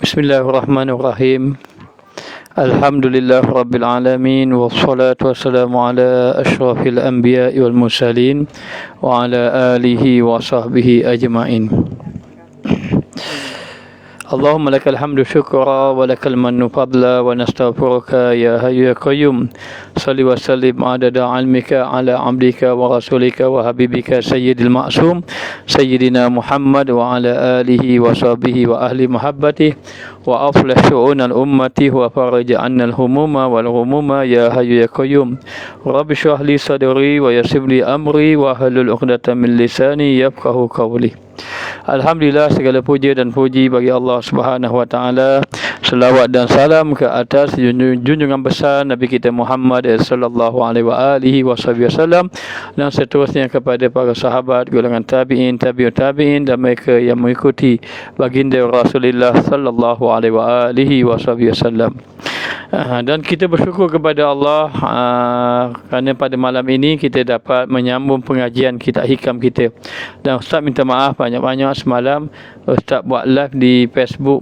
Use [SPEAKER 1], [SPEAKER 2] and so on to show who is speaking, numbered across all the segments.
[SPEAKER 1] Bismillahirrahmanirrahim. Alhamdulillah Rabbil Alamin. Wassalatu wassalamu ala ashrafil anbiya wal mursalin wa ala alihi wa sahbihi ajma'in. Allahumma lakal hamdu syukra wa lakal mannu fadla wa nastaghfiruka ya hayyu ya qayyum. Salli wa sallim adada ilmika ala abdika wa rasulika wa habibika sayyidil ma'sum sayyidina Muhammad wa ala alihi wa sahbihi wa ahli muhabbati wa aflah syu'unal ummati wa farij annal humuma wal ghumuma ya hayyu ya qayyum. Rabbi shrah li sadri wa yassir li amri wa hlul 'uqdatam min lisani yafqahu qawli. Alhamdulillah, segala puja dan puji bagi Allah Subhanahu wa taala. Selawat dan salam ke atas junjungan besar Nabi kita Muhammad sallallahu alaihi wa alihi wasallam dan seterusnya kepada para sahabat, golongan tabi'in, tabi'ut tabi'in dan mereka yang mengikuti baginda Rasulullah sallallahu alaihi wa alihi wasallam. Dan kita bersyukur kepada Allah kerana pada malam ini kita dapat menyambung pengajian kitab hikam kita. Dan Ustaz minta maaf banyak-banyak semalam Ustaz buat live di Facebook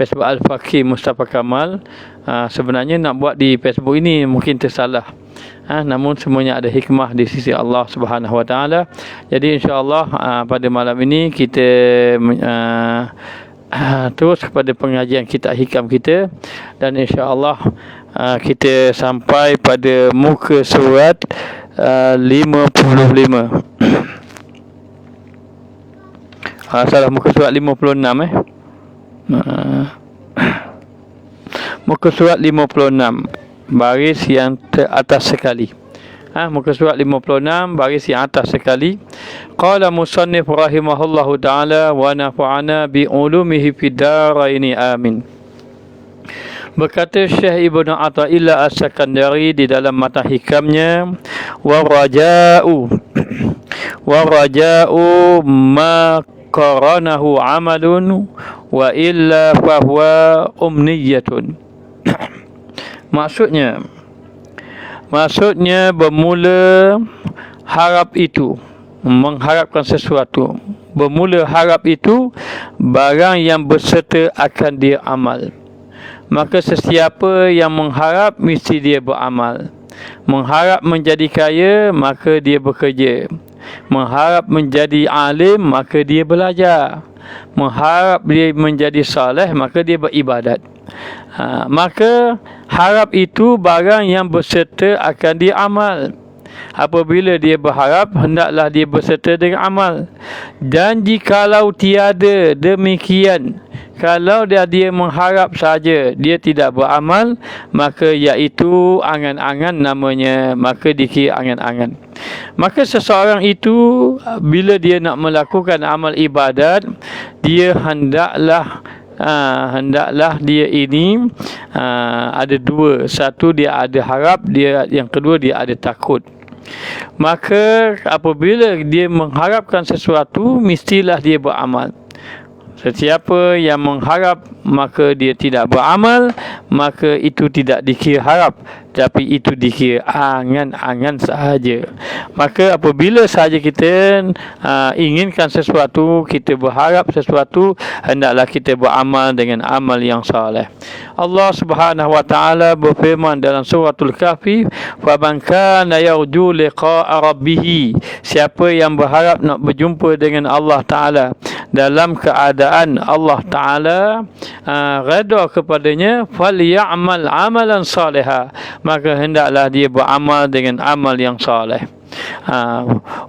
[SPEAKER 1] Al-Faqih Mustafa Kamal. Sebenarnya nak buat di Facebook ini mungkin tersalah. Namun semuanya ada hikmah di sisi Allah Subhanahu wa taala. Jadi insya-Allah pada malam ini kita terus kepada pengajian kitab hikam kita dan insya-Allah kita sampai pada muka surat 55. Salah, muka surat 56 muka surat 56 baris yang teratas sekali. Muka surat 56 baris yang atas sekali. Qala musannif rahimahullahu ta'ala wa nafa'ana bi ulumihi fid daraini amin. Berkata Syekh Ibnu Athaillah As-Sakandari di dalam mata hikamnya, wa raja'u ma qaranahu amalun wa illa fahuwa umniyatun. Maksudnya bermula harap itu, mengharapkan sesuatu. Bermula harap itu barang yang berserta akan dia amal. Maka sesiapa yang mengharap mesti dia beramal. Mengharap menjadi kaya maka dia bekerja. Mengharap menjadi alim maka dia belajar. Mengharap dia menjadi saleh maka dia beribadat. Maka harap itu barang yang berserta akan dia amal. Apabila dia berharap, hendaklah dia berserta dengan amal. Dan jikalau tiada demikian, kalau dia mengharap saja, dia tidak beramal, maka iaitu angan-angan namanya, maka dikira angan-angan. Maka seseorang itu bila dia nak melakukan amal ibadat, dia hendaklah dia ini ada dua. Satu, dia ada harap, yang kedua dia ada takut. Maka apabila dia mengharapkan sesuatu, mestilah dia beramal. Sesiapa yang mengharap maka dia tidak beramal, maka itu tidak dikira harap, tapi itu dikira angan-angan sahaja. Maka apabila sahaja kita inginkan sesuatu, kita berharap sesuatu, hendaklah kita beramal dengan amal yang saleh. Allah Subhanahu wa taala berfirman dalam suratul Kahfi, "Faman kana yarju liqa'a rabbih." Siapa yang berharap nak berjumpa dengan Allah Taala dalam keadaan Allah Taala redha kepadanya, falyamal amalan salihah, maka hendaklah dia beramal dengan amal yang saleh.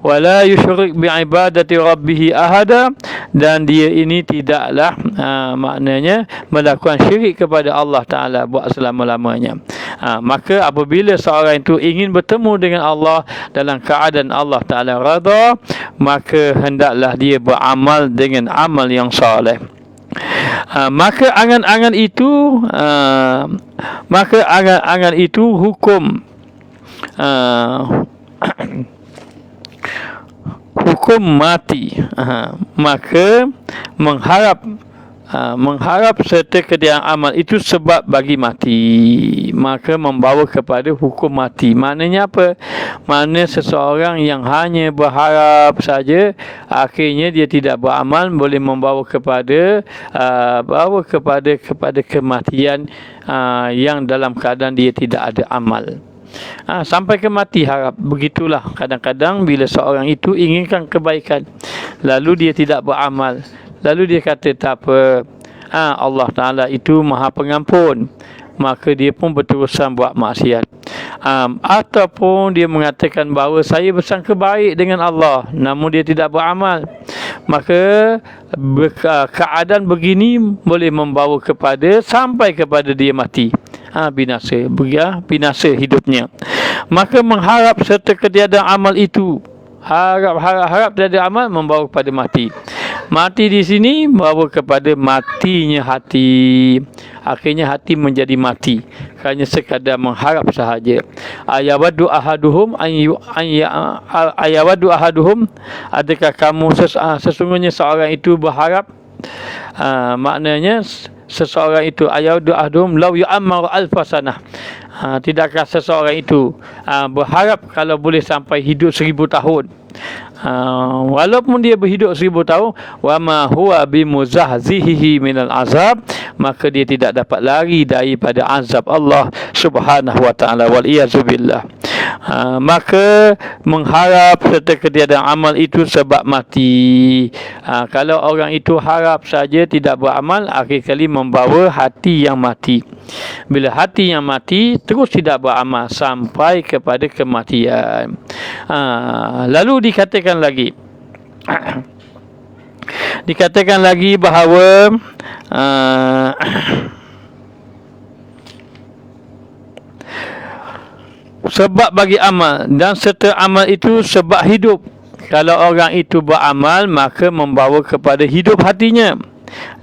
[SPEAKER 1] Wala yusyrik bi'ibadati rabbih ahada, dan dia ini tidaklah maknanya melakukan syirik kepada Allah Ta'ala buat selama-lamanya. Maka apabila seorang itu ingin bertemu dengan Allah dalam keadaan Allah Ta'ala redha, maka hendaklah dia beramal dengan amal yang saleh. Maka angan-angan itu hukum hukum mati. Maka mengharap mengharap serta kediaan amal itu sebab bagi mati, maka membawa kepada hukum mati. Maknanya apa? Maknanya seseorang yang hanya berharap saja, akhirnya dia tidak beramal, boleh membawa kepada kepada kematian yang dalam keadaan dia tidak ada amal. Sampai ke mati harap. Begitulah kadang-kadang bila seorang itu inginkan kebaikan, lalu dia tidak beramal, lalu dia kata tak apa, Allah Ta'ala itu maha pengampun, maka dia pun berterusan buat maksiat. Ataupun dia mengatakan bahawa saya bersangka baik dengan Allah, namun dia tidak beramal, maka keadaan begini boleh membawa kepada sampai kepada dia mati, binasa hidupnya. Maka mengharap serta ketiadaan amal itu, harap tiada amal membawa kepada mati. Mati di sini membawa kepada matinya hati. Akhirnya hati menjadi mati hanya sekadar mengharap sahaja. Ayawaddu ahaduhum adakah kamu sesungguhnya seorang itu berharap, maknanya seseorang itu ayawaddu ahaduhum law yu'ammaru alfa sanah. Tidakkah seseorang itu berharap kalau boleh sampai hidup 1000 tahun, walaupun dia berhidup 1000 tahun, wa ma huwa bimuzahzihi minal azab, maka dia tidak dapat lari daripada azab Allah Subhanahu wa taala, wal iyazubillah. Maka mengharap serta ketiadaan amal itu sebab mati. Kalau orang itu harap saja tidak beramal, akhir kali membawa hati yang mati. Bila hati yang mati, terus tidak beramal sampai kepada kematian. Lalu dikatakan lagi bahawa sebab bagi amal, dan serta amal itu sebab hidup. Kalau orang itu beramal, maka membawa kepada hidup hatinya.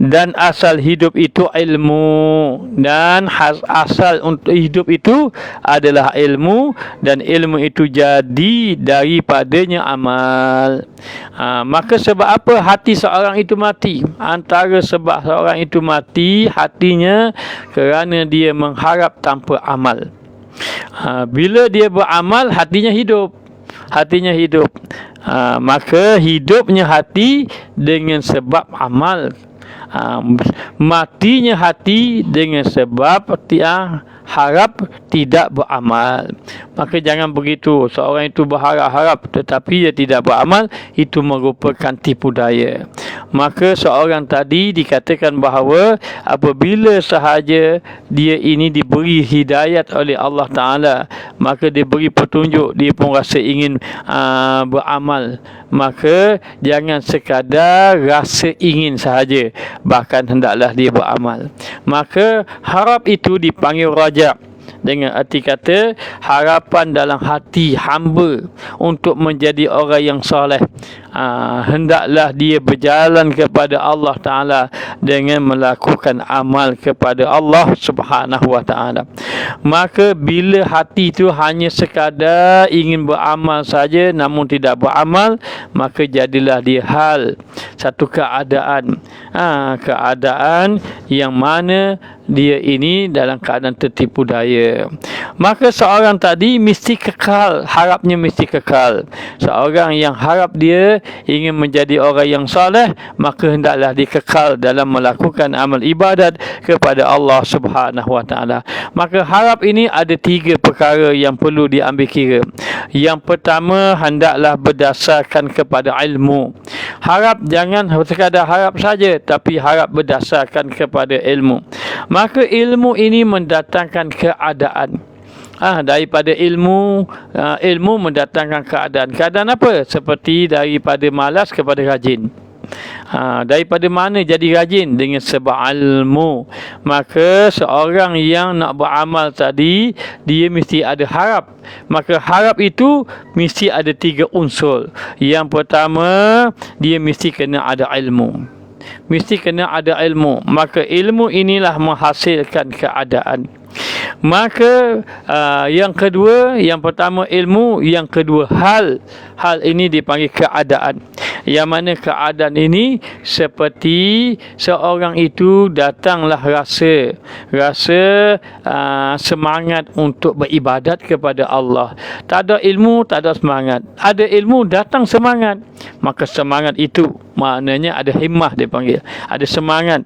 [SPEAKER 1] Dan asal hidup itu ilmu, dan asal untuk hidup itu adalah ilmu, dan ilmu itu jadi daripadanya amal. Maka sebab apa hati seorang itu mati? Antara sebab seorang itu mati hatinya kerana dia mengharap tanpa amal. Bila dia beramal, hatinya hidup. Maka hidupnya hati dengan sebab amal. Matinya hati dengan sebab harap tidak beramal. Maka jangan begitu. Seorang itu berharap-harap tetapi dia tidak beramal, itu merupakan tipu daya. Maka seorang tadi dikatakan bahawa apabila sahaja dia ini diberi hidayat oleh Allah Ta'ala, maka diberi petunjuk, dia pun rasa ingin beramal, maka jangan sekadar rasa ingin sahaja, bahkan hendaklah dia beramal. Maka harap itu dipanggil raja, dengan arti kata harapan dalam hati hamba untuk menjadi orang yang soleh. Hendaklah dia berjalan kepada Allah Ta'ala dengan melakukan amal kepada Allah Subhanahu wa Ta'ala. Maka bila hati itu hanya sekadar ingin beramal saja namun tidak beramal, maka jadilah dia satu keadaan yang mana dia ini dalam keadaan tertipu daya. Maka seorang tadi mesti kekal, harapnya mesti kekal. Seorang yang harap dia ingin menjadi orang yang soleh, maka hendaklah dia kekal dalam melakukan amal ibadat kepada Allah Subhanahu wa Ta'ala. Maka harap ini ada 3 perkara yang perlu diambil kira. Yang pertama, hendaklah berdasarkan kepada ilmu. Harap jangan sekadar harap saja, tapi harap berdasarkan kepada ilmu. Maka ilmu ini mendatangkan keadaan. Daripada ilmu mendatangkan keadaan. Keadaan apa? Seperti daripada malas kepada rajin. Daripada mana jadi rajin? Dengan sebab ilmu. Maka seorang yang nak beramal tadi, dia mesti ada harap. Maka harap itu mesti ada 3 unsur. Yang pertama, dia mesti kena ada ilmu. Maka ilmu inilah menghasilkan keadaan. Maka yang kedua, yang pertama ilmu, yang kedua hal. Hal ini dipanggil keadaan. Yang mana keadaan ini seperti seorang itu datanglah rasa semangat untuk beribadat kepada Allah. Tak ada ilmu, tak ada semangat. Ada ilmu, datang semangat. Maka semangat itu maknanya ada himmah dia panggil. Ada semangat.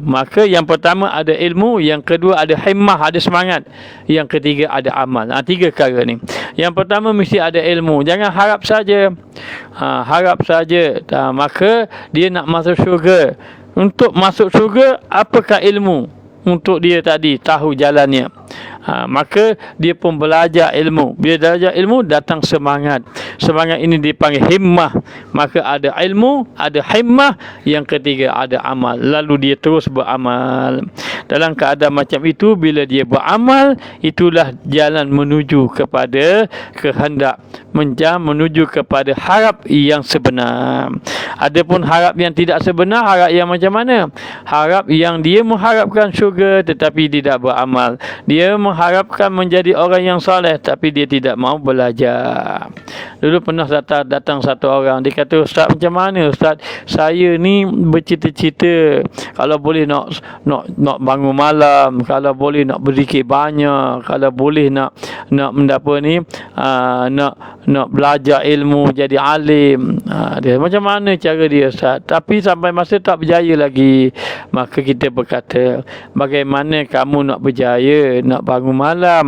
[SPEAKER 1] Maka yang pertama ada ilmu, yang kedua ada himmah, ada semangat. Yang ketiga ada amal. Tiga perkara ni. Yang pertama mesti ada ilmu. Jangan harap saja. Harap saja. Maka dia nak masuk syurga. Untuk masuk syurga, apakah ilmu? Untuk dia tadi tahu jalannya. Maka dia pun belajar ilmu. Bila belajar ilmu, datang semangat. Semangat ini dipanggil himmah. Maka ada ilmu, ada himmah. Yang ketiga ada amal. Lalu dia terus beramal. Dalam keadaan macam itu, bila dia beramal, itulah jalan menuju kepada kehendak, menuju kepada harap yang sebenar. Adapun harap yang tidak sebenar, harap yang macam mana? Harap yang dia mengharapkan syurga tetapi tidak beramal. Dia mengharapkan menjadi orang yang soleh tapi dia tidak mau belajar. Dulu pernah datang satu orang, dia kata, "Ustaz, macam mana Ustaz? Saya ni bercita-cita kalau boleh nak bangun malam, kalau boleh nak berzikir banyak, kalau boleh nak mendapat ni nak belajar ilmu, jadi alim." Dia macam mana cara dia Ustaz? Tapi sampai masa tak berjaya lagi. Maka kita berkata, bagaimana kamu nak berjaya, nak bangun malam?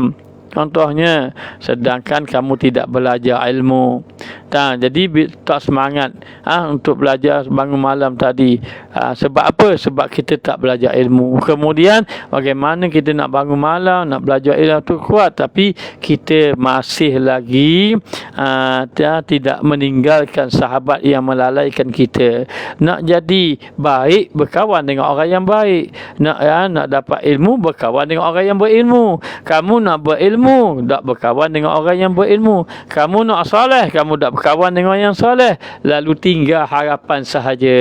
[SPEAKER 1] Contohnya, sedangkan kamu tidak belajar ilmu. Jadi tak semangat untuk belajar bangun malam tadi. Sebab apa? Sebab kita tak belajar ilmu. Kemudian, bagaimana kita nak bangun malam, nak belajar ilmu tu kuat, tapi kita masih lagi tidak meninggalkan sahabat yang melalaikan kita. Nak jadi baik, berkawan dengan orang yang baik. Nak dapat ilmu, berkawan dengan orang yang berilmu. Kamu nak berilmu, tak berkawan dengan orang yang berilmu. Kamu nak soleh, kamu tak berkawan dengan orang yang soleh. Lalu tinggal harapan sahaja.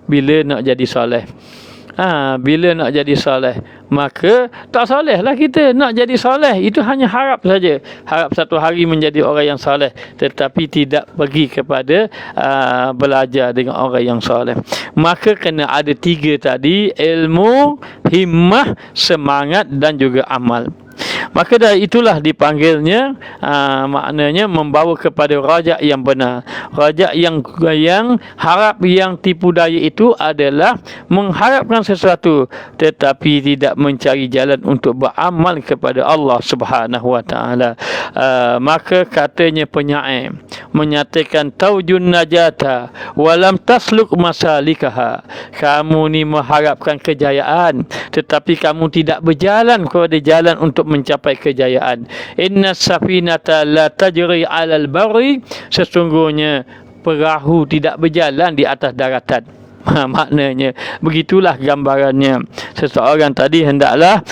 [SPEAKER 1] Bila nak jadi soleh? Bila nak jadi soleh? Maka tak soleh lah kita. Nak jadi soleh, itu hanya harap saja. Harap satu hari menjadi orang yang soleh, tetapi tidak pergi kepada belajar dengan orang yang soleh. Maka kena ada tiga tadi: ilmu, himmah, semangat dan juga amal. Maka dari itulah dipanggilnya maknanya membawa kepada rajak yang benar. Rajak yang harap yang tipu daya itu adalah mengharapkan sesuatu tetapi tidak mencari jalan untuk beramal kepada Allah Subhanahu wa taala. Maka katanya penyair menyatakan, taujun najata walam tasluk masalikaha. Kamu ni mengharapkan kejayaan tetapi kamu tidak berjalan kepada jalan untuk mencapai kejayaan. Inna safinata la tajri 'alal barri. Sesungguhnya perahu tidak berjalan di atas daratan. Maknanya begitulah gambarannya. Seseorang tadi hendaklah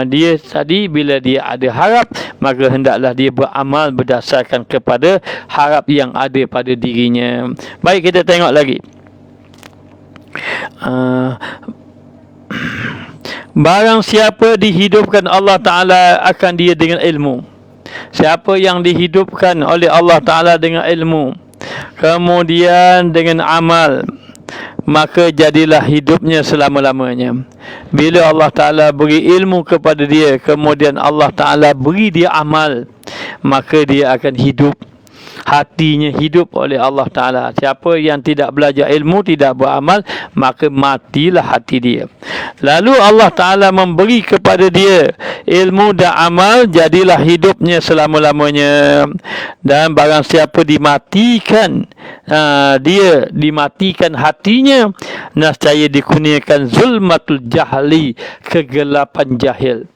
[SPEAKER 1] dia tadi bila dia ada harap, maka hendaklah dia beramal berdasarkan kepada harap yang ada pada dirinya. Baik, kita tengok lagi. Barang siapa dihidupkan Allah Ta'ala akan dia dengan ilmu. Siapa yang dihidupkan oleh Allah Ta'ala dengan ilmu, kemudian dengan amal, maka jadilah hidupnya selama-lamanya. Bila Allah Ta'ala beri ilmu kepada dia, kemudian Allah Ta'ala beri dia amal, maka dia akan hidup. Hatinya hidup oleh Allah Ta'ala. Siapa yang tidak belajar ilmu, tidak beramal, maka matilah hati dia. Lalu Allah Ta'ala memberi kepada dia ilmu dan amal, jadilah hidupnya selama-lamanya. Dan barang siapa dimatikan dia dimatikan hatinya, nescaya dikurniakan zulmatul jahli, kegelapan jahil.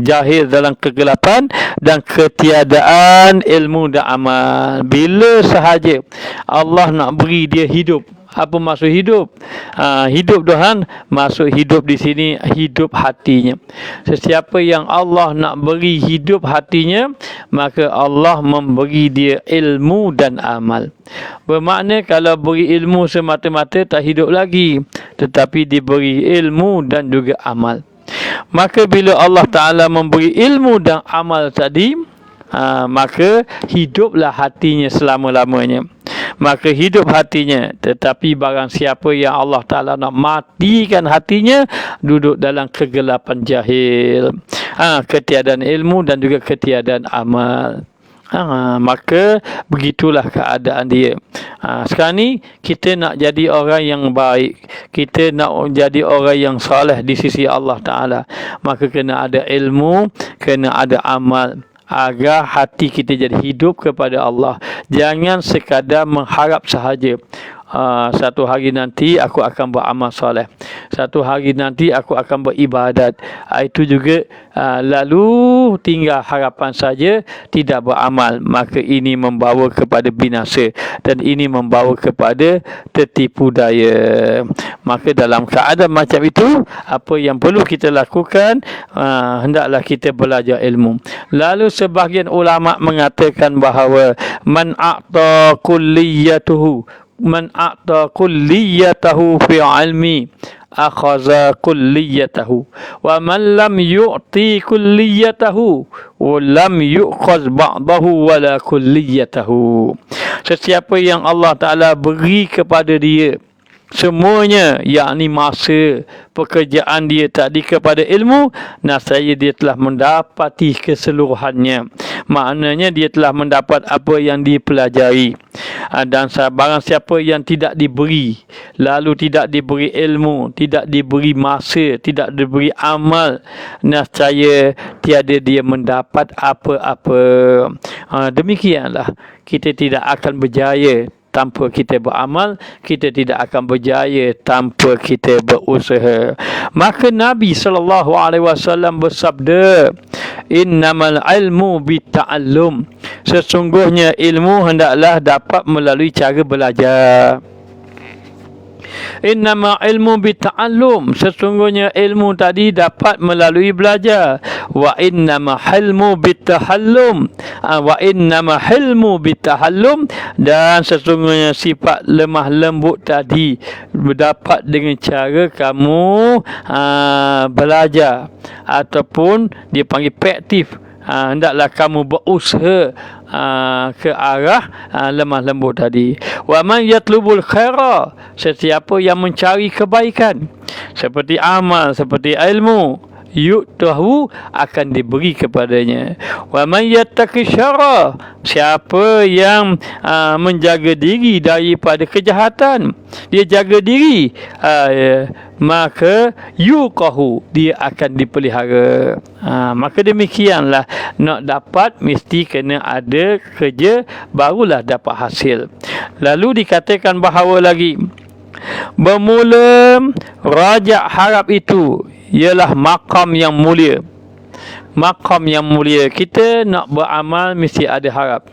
[SPEAKER 1] Jahil dalam kegelapan dan ketiadaan ilmu dan amal. Bila sahaja Allah nak beri dia hidup. Apa maksud hidup? Hidup Tuhan, maksud hidup di sini hidup hatinya. Sesiapa yang Allah nak beri hidup hatinya, maka Allah memberi dia ilmu dan amal. Bermakna kalau beri ilmu semata-mata tak hidup lagi, tetapi diberi ilmu dan juga amal. Maka bila Allah Ta'ala memberi ilmu dan amal tadi, maka hiduplah hatinya selama-lamanya. Maka hidup hatinya. Tetapi barang siapa yang Allah Ta'ala nak matikan hatinya, duduk dalam kegelapan jahil, ketiadaan ilmu dan juga ketiadaan amal. Maka begitulah keadaan dia. Sekarang ni kita nak jadi orang yang baik, kita nak jadi orang yang soleh di sisi Allah Ta'ala, maka kena ada ilmu, kena ada amal, agar hati kita jadi hidup kepada Allah. Jangan sekadar mengharap sahaja, satu hari nanti aku akan beramal soleh, satu hari nanti aku akan beribadat. Itu juga lalu tinggal harapan saja, tidak beramal. Maka ini membawa kepada binasa, dan ini membawa kepada tertipu daya. Maka dalam keadaan macam itu, apa yang perlu kita lakukan, hendaklah kita belajar ilmu. Lalu sebahagian ulama mengatakan bahawa man a'ta kulliyatahu fi ilmi akhaza kulliyatahu, wa man lam yu'ti kulliyatahu wa lam yu'khaz ba'dahu wala kulliyatahu. Sesiapa yang Allah Ta'ala beri kepada dia semuanya, yakni masa pekerjaan dia tadi kepada ilmu, nascaya dia telah mendapati keseluruhannya. Maknanya dia telah mendapat apa yang dipelajari. Dan barang siapa yang tidak diberi, lalu tidak diberi ilmu, tidak diberi masa, tidak diberi amal, nascaya tiada dia mendapat apa-apa. Demikianlah, kita tidak akan berjaya tanpa kita beramal, kita tidak akan berjaya tanpa kita berusaha. Maka Nabi SAW bersabda, innamal ilmu bitta'allum, sesungguhnya ilmu hendaklah dapat melalui cara belajar. Innama ilmu bitta'allum, sesungguhnya ilmu tadi dapat melalui belajar. Wa innama hilmu bittahallum, dan sesungguhnya sifat lemah lembut tadi dapat dengan cara kamu belajar, ataupun dia panggil proaktif. Hendaklah kamu berusaha ke arah lemah lembut tadi. Wa man yatlubul khaira, sesiapa yang mencari kebaikan seperti amal, seperti ilmu, yu'tahu, akan diberi kepadanya. Wa man yattaqi syarra, siapa yang menjaga diri daripada kejahatan, dia jaga diri, maka yuqahu, dia akan dipelihara. Maka demikianlah, nak dapat mesti kena ada kerja, barulah dapat hasil. Lalu dikatakan bahawa lagi, bermula rajak harap itu ialah maqam yang mulia. Maqam yang mulia, kita nak beramal mesti ada harap.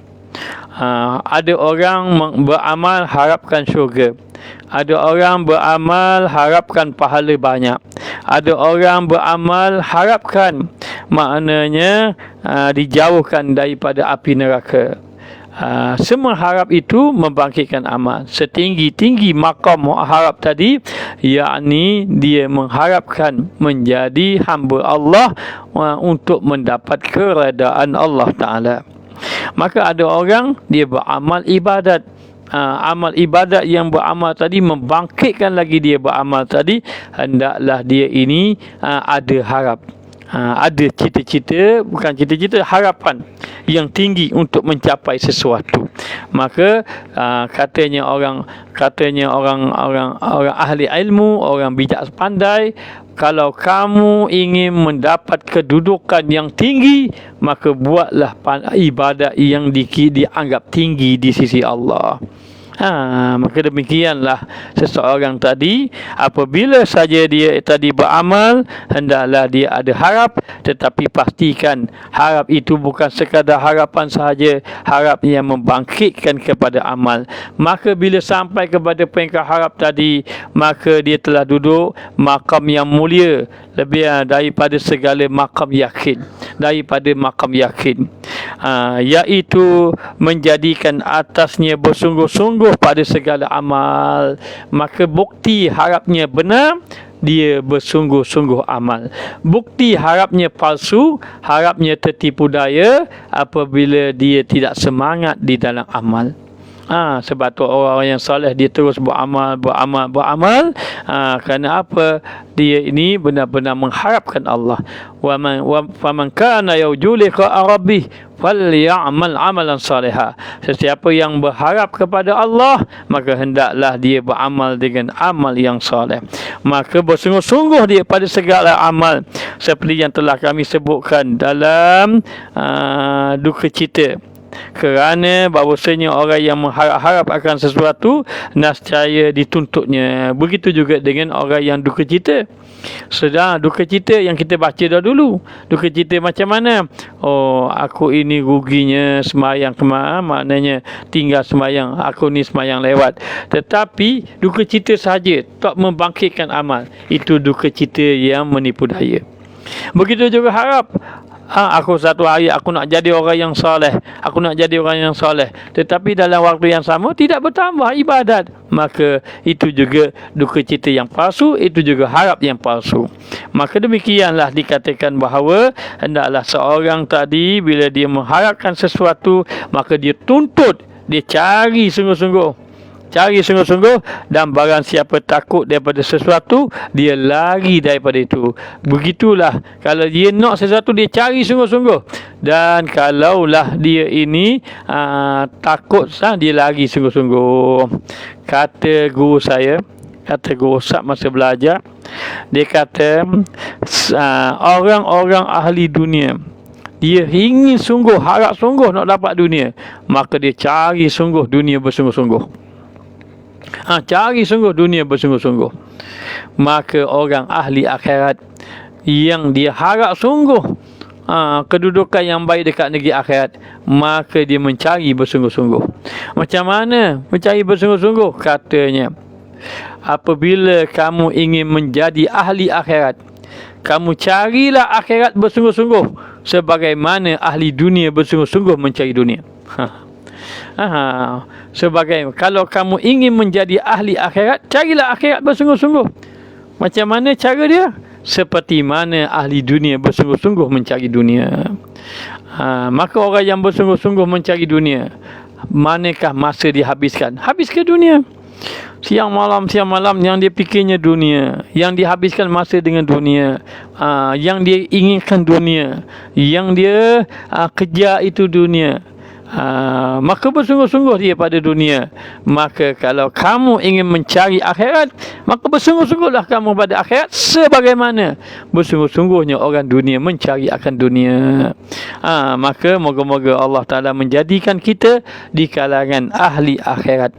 [SPEAKER 1] Ada orang beramal harapkan syurga, ada orang beramal harapkan pahala banyak, ada orang beramal harapkan maknanya dijauhkan daripada api neraka. Semua harap itu membangkitkan amal. Setinggi-tinggi maqam harap tadi, yakni dia mengharapkan menjadi hamba Allah untuk mendapat keredaan Allah Ta'ala. Maka ada orang dia beramal ibadat, amal ibadat yang beramal tadi membangkitkan lagi dia beramal tadi, hendaklah dia ini ada harap, ada cita-cita, bukan cita-cita, harapan yang tinggi untuk mencapai sesuatu. Maka katanya orang ahli ilmu, orang bijak pandai, kalau kamu ingin mendapat kedudukan yang tinggi, maka buatlah ibadat yang dianggap tinggi di sisi Allah. Maka demikianlah seseorang tadi, apabila saja dia tadi beramal, hendaklah dia ada harap, tetapi pastikan harap itu bukan sekadar harapan sahaja, harap yang membangkitkan kepada amal. Maka bila sampai kepada peringkat harap tadi, maka dia telah duduk maqam yang mulia, lebih daripada segala maqam yakin, iaitu menjadikan atasnya bersungguh-sungguh pada segala amal. Maka bukti harapnya benar dia bersungguh-sungguh amal. Bukti harapnya palsu, harapnya tertipu daya apabila dia tidak semangat di dalam amal. Sebab tu orang yang soleh dia terus beramal. Kerana apa? Dia ini benar-benar mengharapkan Allah. Faman kana yarju liqa'a rabbih falyamal amalan salihah. Sesiapa yang berharap kepada Allah, maka hendaklah dia beramal dengan amal yang soleh. Maka bersungguh-sungguh dia pada segala amal, seperti yang telah kami sebutkan dalam duka cita. Kerana bahawasanya orang yang mengharap-harap akan sesuatu, nescaya dituntutnya. Begitu juga dengan orang yang duka cita. Sedang duka cita yang kita baca dah dulu. Duka cita macam mana? Aku ini ruginya sembahyang kemarin, maknanya tinggal sembahyang, aku ni sembahyang lewat. Tetapi duka cita sahaja, tak membangkitkan amal. Itu duka cita yang menipu daya. Begitu juga harap. Aku satu hari aku nak jadi orang yang soleh, aku nak jadi orang yang soleh, tetapi dalam waktu yang sama tidak bertambah ibadat, maka itu juga duka cita yang palsu, itu juga harap yang palsu. Maka demikianlah dikatakan bahawa hendaklah seorang tadi bila dia mengharapkan sesuatu, maka dia tuntut, dia cari sungguh-sungguh, dan barang siapa takut daripada sesuatu, dia lari daripada itu. Begitulah, kalau dia nak sesuatu, dia cari sungguh-sungguh, dan kalaulah dia ini takut, dia lari sungguh-sungguh. Kata guru Ustaz masa belajar, dia kata orang-orang ahli dunia, dia ingin sungguh, harap sungguh nak dapat dunia, maka dia cari sungguh dunia bersungguh-sungguh. Cari sungguh dunia bersungguh-sungguh. Maka orang ahli akhirat yang dia harap sungguh kedudukan yang baik dekat negeri akhirat, maka dia mencari bersungguh-sungguh. Macam mana mencari bersungguh-sungguh? Katanya, apabila kamu ingin menjadi ahli akhirat, kamu carilah akhirat bersungguh-sungguh, sebagaimana ahli dunia bersungguh-sungguh mencari dunia. Kalau kamu ingin menjadi ahli akhirat, carilah akhirat bersungguh-sungguh. Macam mana cara dia? Seperti mana ahli dunia bersungguh-sungguh mencari dunia. Maka orang yang bersungguh-sungguh mencari dunia, manakah masa dihabiskan? Habis ke dunia. Siang malam yang dia fikirnya dunia, yang dihabiskan masa dengan dunia, yang dia inginkan dunia, yang dia kejar itu dunia. Maka bersungguh-sungguh dia pada dunia. Maka kalau kamu ingin mencari akhirat, maka bersungguh-sungguhlah kamu pada akhirat, sebagaimana bersungguh-sungguhnya orang dunia mencari akan dunia. Maka moga-moga Allah Ta'ala menjadikan kita di kalangan ahli akhirat.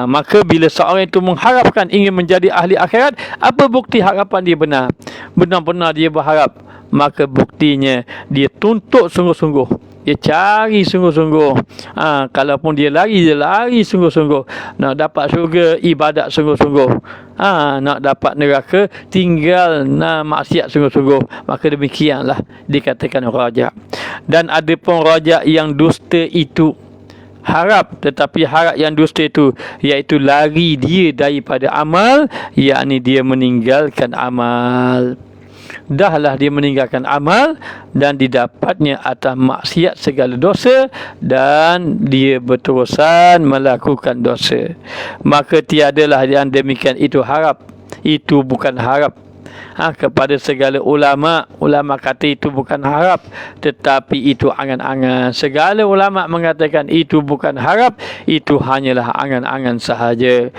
[SPEAKER 1] Maka bila seorang itu mengharapkan ingin menjadi ahli akhirat, apa bukti harapan dia benar? Benar-benar dia berharap, maka buktinya dia tuntut sungguh-sungguh, dia cari sungguh-sungguh. Kalaupun dia lari sungguh-sungguh. Nak dapat syurga, ibadat sungguh-sungguh. Nak dapat neraka, tinggal maksiat sungguh-sungguh. Maka demikianlah dikatakan rajak. Dan ada pun rajak yang dusta itu harap, tetapi harap yang dusta itu, iaitu lari dia daripada amal, yakni dia meninggalkan amal. Dahlah dia meninggalkan amal dan didapatnya atas maksiat segala dosa, dan dia berterusan melakukan dosa. Maka tiadalah yang demikian itu harap. Itu bukan harap. Kepada segala ulama kata itu bukan harap, tetapi itu angan-angan. Segala ulama mengatakan itu bukan harap, itu hanyalah angan-angan sahaja.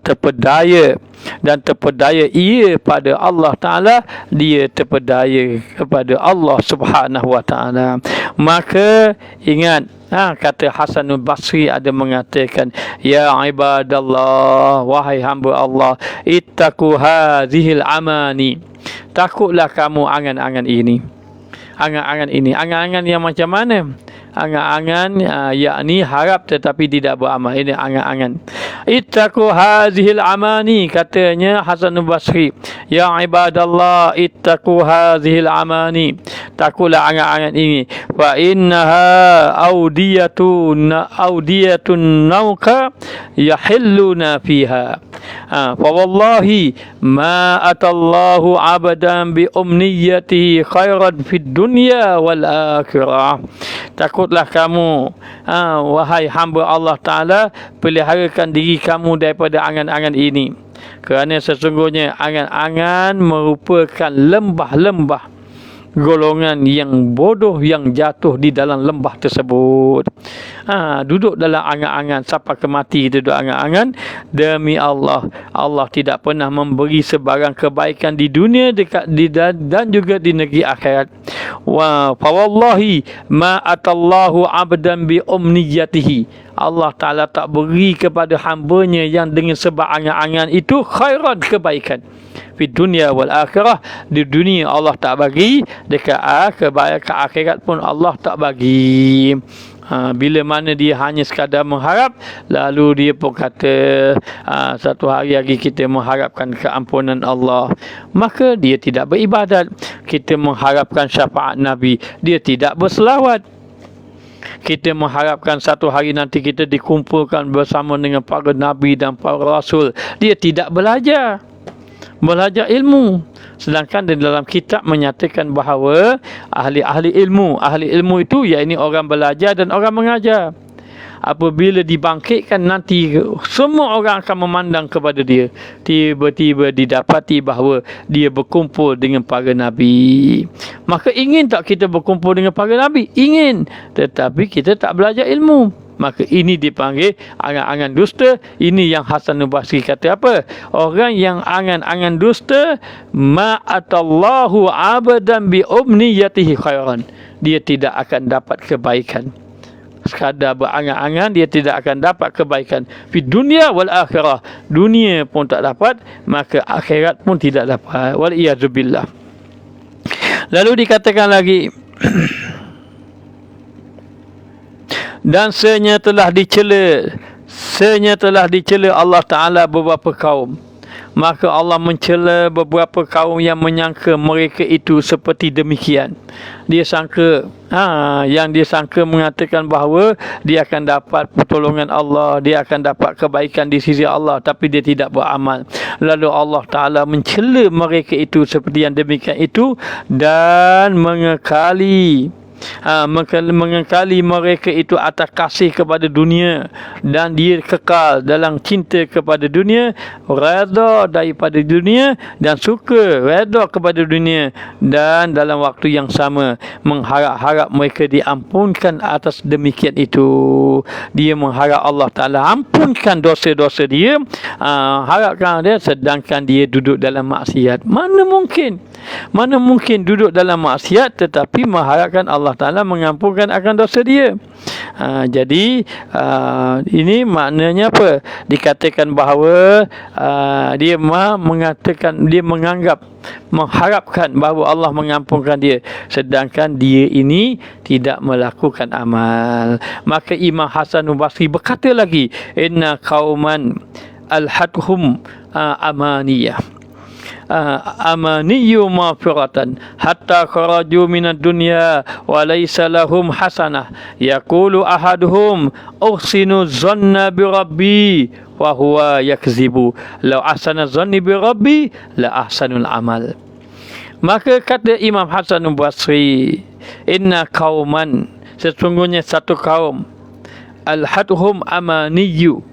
[SPEAKER 1] Terpedaya, dan terpedaya ia pada Allah Ta'ala, dia terpedaya kepada Allah Subhanahu Wa Ta'ala. Maka ingat, kata Hasanul Basri ada mengatakan, ya ibadallah, wahai hamba Allah, ittaqu hadhil amani, takutlah kamu angan-angan ini. Angan-angan ini, angan-angan yang macam mana? Angan-angan yakni harap tetapi tidak beramal. Ini angan-angan. Ittaqu hadhil amani, katanya Hasanul Basri, ya ibadallah ittaqu hadhil amani, takutlah angan-angan ini. Fa innaha audiyatun nauka yahilluna fiha. Fa wallahi ma atallahu abadan bi umniyatihi khairan fid dunya wal akhirah. Takutlah kamu, wahai hamba Allah Ta'ala, peliharakan diri kamu daripada angan-angan ini. Kerana sesungguhnya angan-angan merupakan lembah-lembah golongan yang bodoh yang jatuh di dalam lembah tersebut. Duduk dalam angan-angan sampai ke mati, duduk angan-angan. Demi Allah, Allah tidak pernah memberi sebarang kebaikan di dunia dan juga di negeri akhirat. Wa fawallahi ma atallahu abdan bi umniyatihi. Allah Ta'ala tak beri kepada hambanya yang dengan sebab angan-angan itu khairan, kebaikan. Di dunia wal akhirah, di dunia Allah tak bagi, dekat kebaikan akhirat pun Allah tak bagi. Bila mana dia hanya sekadar mengharap, lalu dia pun kata satu hari lagi kita mengharapkan keampunan Allah, maka dia tidak beribadat. Kita mengharapkan syafaat Nabi, dia tidak berselawat. Kita mengharapkan satu hari nanti kita dikumpulkan bersama dengan para Nabi dan para Rasul, dia tidak belajar ilmu. Sedangkan di dalam kitab menyatakan bahawa ahli ilmu itu iaitu orang belajar dan orang mengajar. Apabila dibangkitkan nanti, semua orang akan memandang kepada dia. Tiba-tiba didapati bahawa dia berkumpul dengan para Nabi. Maka ingin tak kita berkumpul dengan para Nabi? Ingin. Tetapi kita tak belajar ilmu. Maka ini dipanggil angan-angan dusta. Ini yang Hasan Basri kata apa? Orang yang angan-angan dusta, ma'atallahu abadan bi umniyatihi khairan. Dia tidak akan dapat kebaikan. Sekadar berangan-angan, dia tidak akan dapat kebaikan. Di dunia wal akhirah, dunia pun tak dapat, maka akhirat pun tidak dapat. Wal-iyazubillah. Lalu dikatakan lagi, dan senyata telah dicela Allah Ta'ala beberapa kaum. Maka Allah mencela beberapa kaum yang menyangka mereka itu seperti demikian. Dia sangka, yang dia sangka mengatakan bahawa dia akan dapat pertolongan Allah, dia akan dapat kebaikan di sisi Allah, tapi dia tidak beramal. Lalu Allah Ta'ala mencela mereka itu seperti yang demikian itu, dan mengekali mereka itu atas kasih kepada dunia, dan dia kekal dalam cinta kepada dunia, redha daripada dunia, dan suka redha kepada dunia, dan dalam waktu yang sama mengharap-harap mereka diampunkan atas demikian itu. Dia mengharap Allah Ta'ala ampunkan dosa-dosa dia, harapkan dia, sedangkan dia duduk dalam maksiat. Mana mungkin duduk dalam maksiat tetapi mengharapkan Allah Ta'ala mengampunkan akan dosa dia. Jadi ini maknanya apa? Dikatakan bahawa dia mengharapkan bahawa Allah mengampunkan dia, sedangkan dia ini tidak melakukan amal. Maka Imam Hasan Basri berkata lagi, inna qauman alhatuhum amaniyah amaniyu mafiratan hatta kharaju minad dunya wa laysa lahum hasanah yaqulu ahaduhum uhsinu dhanna bi rabbi wa huwa yakzibu law ahsana dhanni bi rabbi la ahsanul amal. Maka kata Imam Hasan Basri, inna qauman, sesungguhnya satu kaum, alhatuhum amaniyu,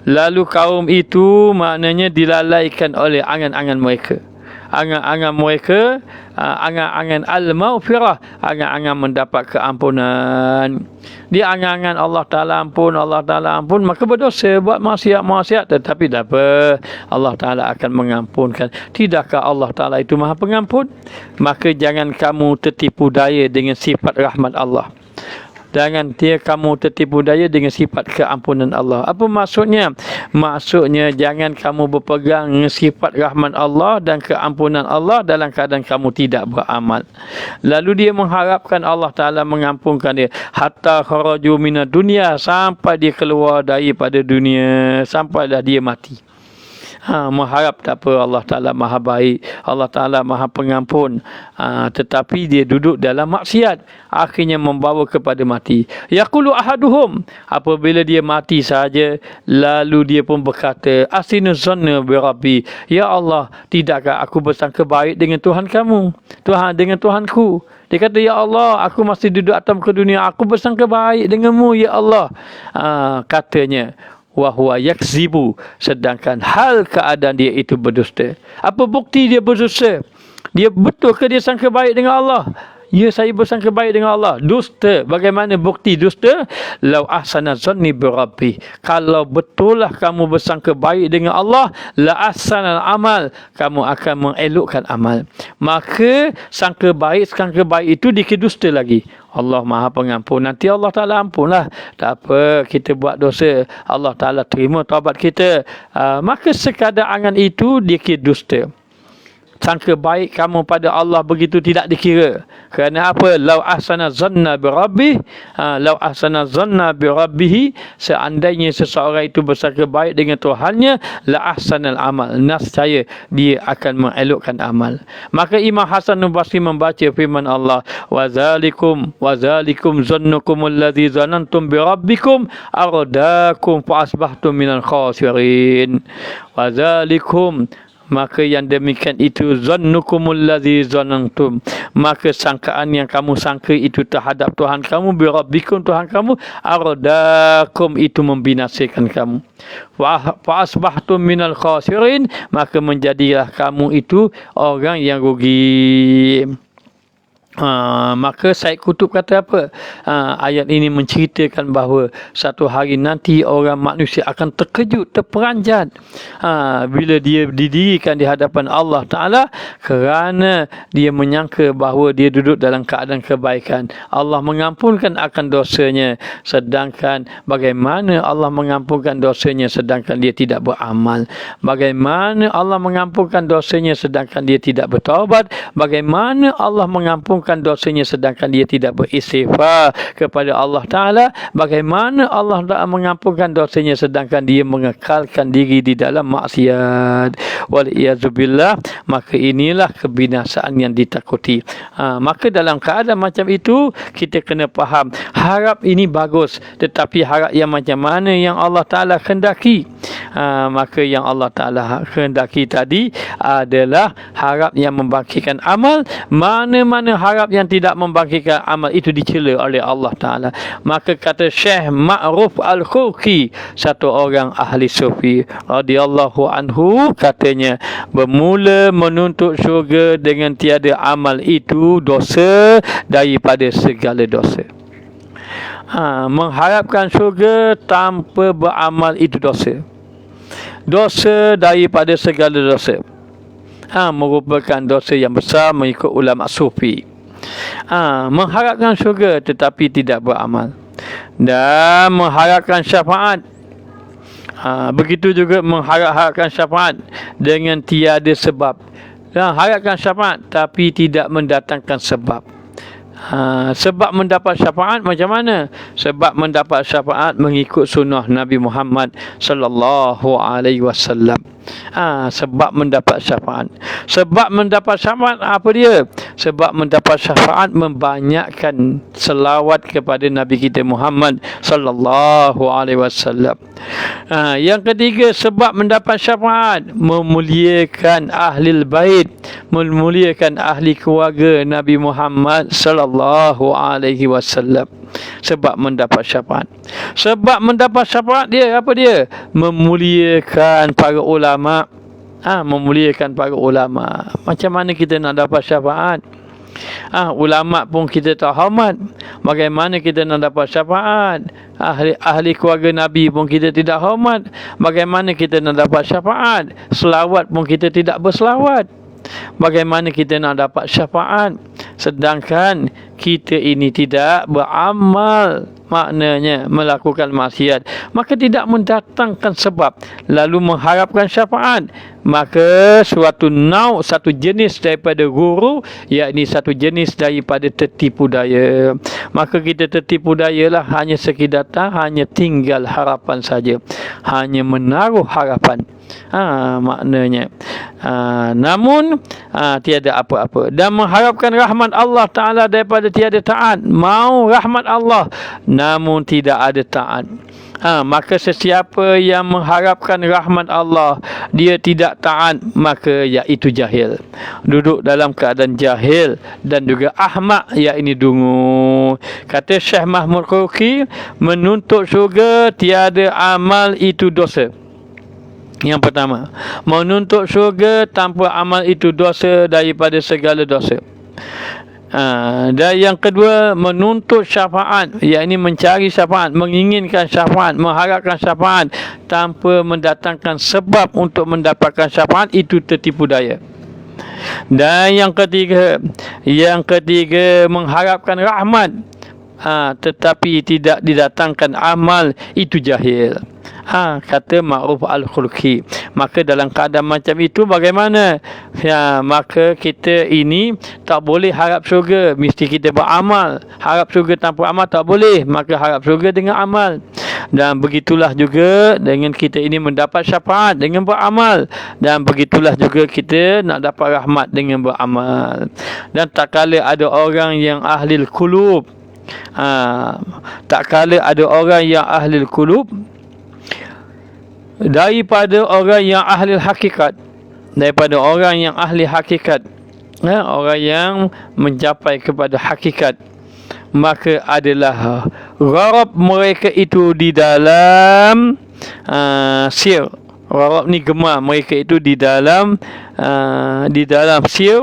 [SPEAKER 1] lalu kaum itu maknanya dilalaikan oleh angan-angan mereka. Angan-angan mereka, angan-angan al-maghfirah, angan-angan mendapat keampunan. Dia angan-angan Allah Ta'ala ampun, maka berdosa, buat maksiat, tetapi tak apa, Allah Ta'ala akan mengampunkan. Tidakkah Allah Ta'ala itu Maha Pengampun? Maka jangan kamu tertipu daya dengan sifat rahmat Allah. Jangan kamu tertipu daya dengan sifat keampunan Allah. Apa maksudnya? Maksudnya jangan kamu berpegang dengan sifat rahmat Allah dan keampunan Allah dalam keadaan kamu tidak beramal. Lalu dia mengharapkan Allah Ta'ala mengampunkan dia. Hatta kharaju minad dunya, sampai dia keluar daripada dunia, sampailah dia mati. Mengharap tak apa, Allah Ta'ala maha baik, Allah Ta'ala maha pengampun, tetapi dia duduk dalam maksiat, akhirnya membawa kepada mati. Yaqulu ahaduhum, apabila dia mati saja, lalu dia pun berkata, asinu zanna bi rabbi, ya Allah, tidakkah aku bersangka baik dengan Tuhan kamu, dengan Tuhanku. Dia kata, ya Allah, aku masih duduk atas ke dunia, aku bersangka baik denganmu, ya Allah. Katanya, wahuwa yakzibu, sedangkan hal keadaan dia itu berdusta. Apa bukti dia berdusta? Dia betul ke dia sangka baik dengan Allah? Ya, saya bersangka baik dengan Allah. Dusta. Bagaimana bukti dusta? Lau ahsana zanni bi rabbi. Kalau betullah kamu bersangka baik dengan Allah, la ahsana amal, kamu akan mengelokkan amal. Maka sangka baik itu dikedusta lagi. Allah Maha Pengampun. Nanti Allah Ta'ala ampunlah. Tak apa, kita buat dosa, Allah Ta'ala terima taubat kita. Maka sekadar angan itu dikira dusta. Sangka baik kamu pada Allah begitu tidak dikira. Kerana apa? Lau ahsana zanna bi rabbih, lau ahsana zanna bi rabbih, seandainya seseorang itu bersangka baik dengan Tuhannya, la ahsanal amal, nescaya dia akan mengelokkan amal. Maka Imam Hasan Basri membaca firman Allah, wa zalikum zannukum alladhi zanantum bi rabbikum ardakum fa asbahtum minal khasirin. Wa zalikum, maka yang demikian itu zannukumul ladzi zanantum, maka sangkaan yang kamu sangka itu terhadap Tuhan kamu, bi rabbikum, Tuhan kamu, ardakum, itu membinasakan kamu, fa asbahtum minal khasirin, maka menjadilah kamu itu orang yang rugi. Maka Said Qutb kata apa? Ayat ini menceritakan bahawa satu hari nanti orang manusia akan terkejut, terperanjat bila dia didirikan di hadapan Allah Ta'ala, kerana dia menyangka bahawa dia duduk dalam keadaan kebaikan. Allah mengampunkan akan dosanya, sedangkan bagaimana Allah mengampunkan dosanya sedangkan dia tidak beramal? Bagaimana Allah mengampunkan dosanya sedangkan dia tidak bertaubat? Bagaimana Allah mengampunkan dosanya sedangkan dia tidak beristighfar kepada Allah Ta'ala? Bagaimana Allah Ta'ala mengampunkan dosanya sedangkan dia mengekalkan diri di dalam maksiat? Waliyazubillah. Maka inilah kebinasaan yang ditakuti. Maka dalam keadaan macam itu, kita kena faham, harap ini bagus, tetapi harap yang macam mana yang Allah Ta'ala kehendaki. Maka yang Allah Ta'ala kehendaki tadi adalah harap yang membangkitkan amal. Mana-mana harap yang tidak membangkitkan amal itu dicela oleh Allah Ta'ala. Maka kata Syekh Ma'ruf Al-Khurqi, satu orang ahli sufi radhiyallahu anhu, katanya, bermula menuntut syurga dengan tiada amal itu dosa daripada segala dosa. Mengharapkan syurga tanpa beramal itu dosa. Dosa daripada segala dosa. Merupakan dosa yang besar mengikut ulama sufi. Mengharapkan syurga tetapi tidak beramal, dan mengharapkan syafaat. Begitu juga mengharapkan syafaat dengan tiada sebab. Harapkan syafaat tapi tidak mendatangkan sebab. Sebab mendapat syafaat macam mana? Sebab mendapat syafaat mengikut sunnah Nabi Muhammad sallallahu alaihi wasallam. Sebab mendapat syafaat. Sebab mendapat syafaat apa dia? Sebab mendapat syafaat membanyakkan selawat kepada Nabi kita Muhammad sallallahu alaihi wasallam. Yang ketiga, sebab mendapat syafaat memuliakan ahli bait, memuliakan ahli keluarga Nabi Muhammad sallallahu alaihi wasallam. Sebab mendapat syafaat. Sebab mendapat syafaat dia apa dia? Memuliakan para ulama. Memuliakan para ulama. Macam mana kita nak dapat syafaat? Ulama pun kita tak hormat. Bagaimana kita nak dapat syafaat? Ahli keluarga Nabi pun kita tidak hormat. Bagaimana kita nak dapat syafaat? Selawat pun kita tidak berselawat. Bagaimana kita nak dapat syafaat? sedangkan kita ini tidak beramal, maknanya melakukan maksiat, maka tidak mendatangkan sebab lalu mengharapkan syafaat, maka satu jenis daripada guru, yakni satu jenis daripada tertipu daya. Maka kita tertipu dayalah, hanya sekadar hanya tinggal harapan saja, hanya menaruh harapan. Maknanya namun tiada apa-apa, dan mengharapkan rahmat Allah Ta'ala daripada tiada taat. Mau rahmat Allah namun tidak ada taat. Maka sesiapa yang mengharapkan rahmat Allah, dia tidak taat, maka iaitu jahil, duduk dalam keadaan jahil dan juga ahmak, yakni dungu. Kata Syekh Mahmud Qureshi, menuntut syurga tiada amal itu dosa. Yang pertama, menuntut syurga tanpa amal itu dosa daripada segala dosa. Dan yang kedua, menuntut syafaat, yakni mencari syafaat, menginginkan syafaat, mengharapkan syafaat tanpa mendatangkan sebab untuk mendapatkan syafaat, itu tertipu daya. Dan yang ketiga mengharapkan rahmat tetapi tidak didatangkan amal, itu jahil. Kata Ma'ruf Al-Khulqi. Maka dalam keadaan macam itu bagaimana? Maka kita ini tak boleh harap syurga, mesti kita beramal. Harap syurga tanpa amal tak boleh, maka harap syurga dengan amal. Dan begitulah juga dengan kita ini mendapat syafaat dengan beramal, dan begitulah juga kita nak dapat rahmat dengan beramal. Dan tak kala ada orang yang ahli qulub, tak kala ada orang yang ahli qulub daripada orang yang ahli hakikat, daripada orang yang ahli hakikat, orang yang mencapai kepada hakikat, maka adalah gharab mereka itu di dalam sir. Gharab ni gemar mereka itu di dalam sir,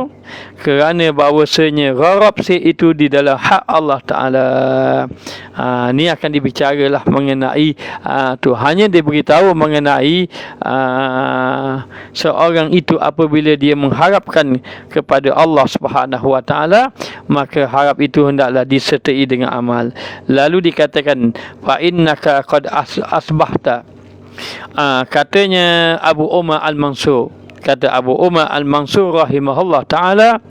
[SPEAKER 1] kerana bahawasanya gharab sir itu di dalam hak Allah Ta'ala. Ni akan dibicaralah mengenai tu, hanya dia beritahu mengenai seorang itu apabila dia mengharapkan kepada Allah Subhanahu Wa Ta'ala, maka harap itu hendaklah disertai dengan amal. Lalu dikatakan fa innaka qad asbahta. Katanya Abu Umar Al-Mansur, kata Abu Umar Al-Mansur rahimahullah ta'ala,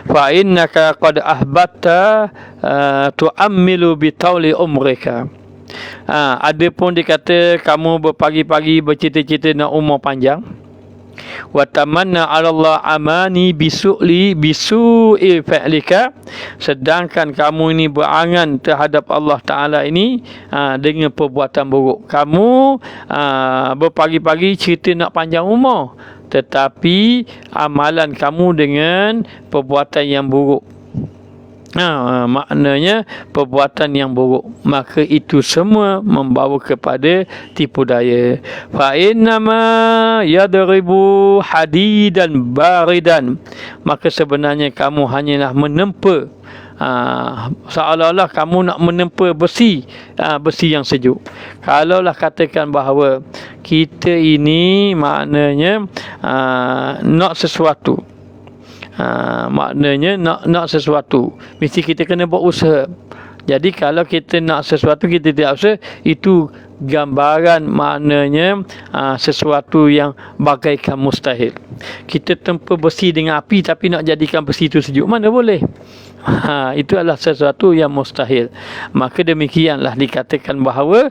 [SPEAKER 1] fa innaka qad ahbatta tu'ammilu bitawli umrika. Adapun dikata kamu berpagi-pagi bercita-cita nak umur panjang, wa tamanna 'ala Allah amani bisu'i fa'lika, sedangkan kamu ini berangan terhadap Allah Ta'ala ini dengan perbuatan buruk. Kamu berpagi-pagi cerita nak panjang umur, tetapi amalan kamu dengan perbuatan yang buruk. Maknanya perbuatan yang buruk, maka itu semua membawa kepada tipu daya. Fa innama yadribu hadidan baridan, maka sebenarnya kamu hanyalah menempa, seolah-olah kamu nak menempa besi yang sejuk. Kalaulah katakan bahawa kita ini maknanya nak sesuatu, maknanya nak sesuatu, mesti kita kena buat usaha. Jadi kalau kita nak sesuatu kita tidak usaha, itu gambaran maknanya sesuatu yang bagaikan mustahil. Kita tempa besi dengan api tapi nak jadikan besi itu sejuk, mana boleh? Itu adalah sesuatu yang mustahil. Maka demikianlah dikatakan bahawa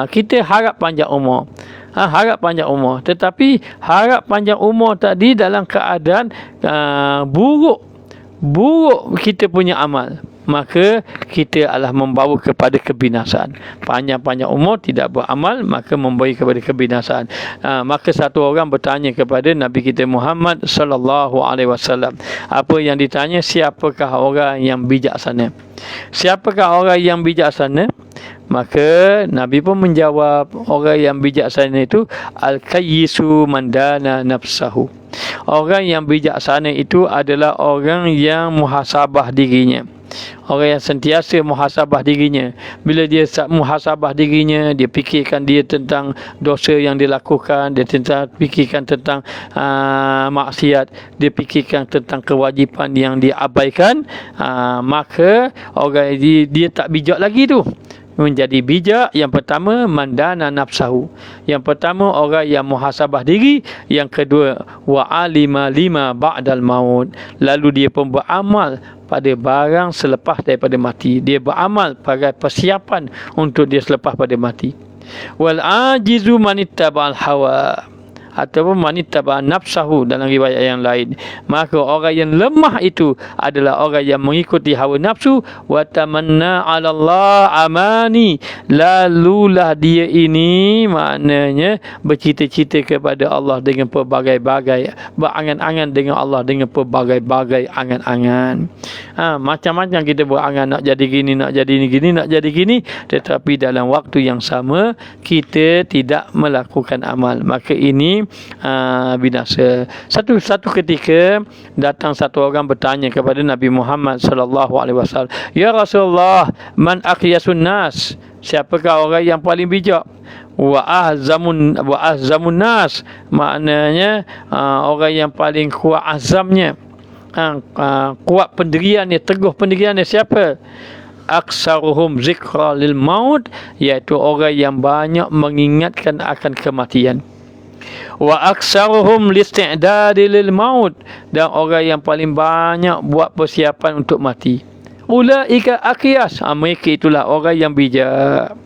[SPEAKER 1] kita harap panjang umur, harap panjang umur, tetapi harap panjang umur tadi dalam keadaan buruk kita punya amal, maka kita adalah membawa kepada kebinasaan. Panjang-panjang umur tidak beramal, maka membawa kepada kebinasaan. Maka satu orang bertanya kepada Nabi kita Muhammad sallallahu alaihi wasallam. Apa yang ditanya? Siapakah orang yang bijaksana? Siapakah orang yang bijaksana? Maka Nabi pun menjawab, orang yang bijaksana itu al-kayyisu mandana nafsahu. Orang yang bijaksana itu adalah orang yang muhasabah dirinya. Orang yang sentiasa muhasabah dirinya. Bila dia muhasabah dirinya, dia fikirkan dia tentang dosa yang dia lakukan, dia fikirkan tentang maksiat, dia fikirkan tentang kewajipan yang dia abaikan, maka orang dia tak bijak lagi tu. Menjadi bijak, yang pertama mandana nafsahu, yang pertama orang yang muhasabah diri, yang kedua wa alima lima ba'dal maut, lalu dia pun beramal pada barang selepas daripada mati. Dia beramal pada persiapan untuk dia selepas pada mati. Wal ajizu manittaba'al hawa, ataupun manittaba nafsahu dalam riwayat yang lain. Maka orang yang lemah itu adalah orang yang mengikuti hawa nafsu. Wa tamanna 'ala Allah amani, lalulah dia ini maknanya bercita-cita kepada Allah dengan pelbagai-bagai, berangan-angan dengan Allah dengan pelbagai-bagai angan-angan. Macam-macam kita berangan nak jadi gini, nak jadi gini, nak jadi gini, tetapi dalam waktu yang sama kita tidak melakukan amal. Maka ini binasa. Satu ketika datang satu orang bertanya kepada Nabi Muhammad sallallahu alaihi wasallam, "Ya Rasulullah, man aqyasun nas?" Siapakah orang yang paling bijak? Wa ahzamun nas, maknanya orang yang paling kuat azamnya, kuat pendiriannya, teguh pendiriannya. Siapa? Aksaruhum zikra lil maut, iaitu orang yang banyak mengingatkan akan kematian. Wa aksaruhum listi'dadi lil maut, dan orang yang paling banyak buat persiapan untuk mati. Ulaika aqyas, mereka itulah orang yang bijak.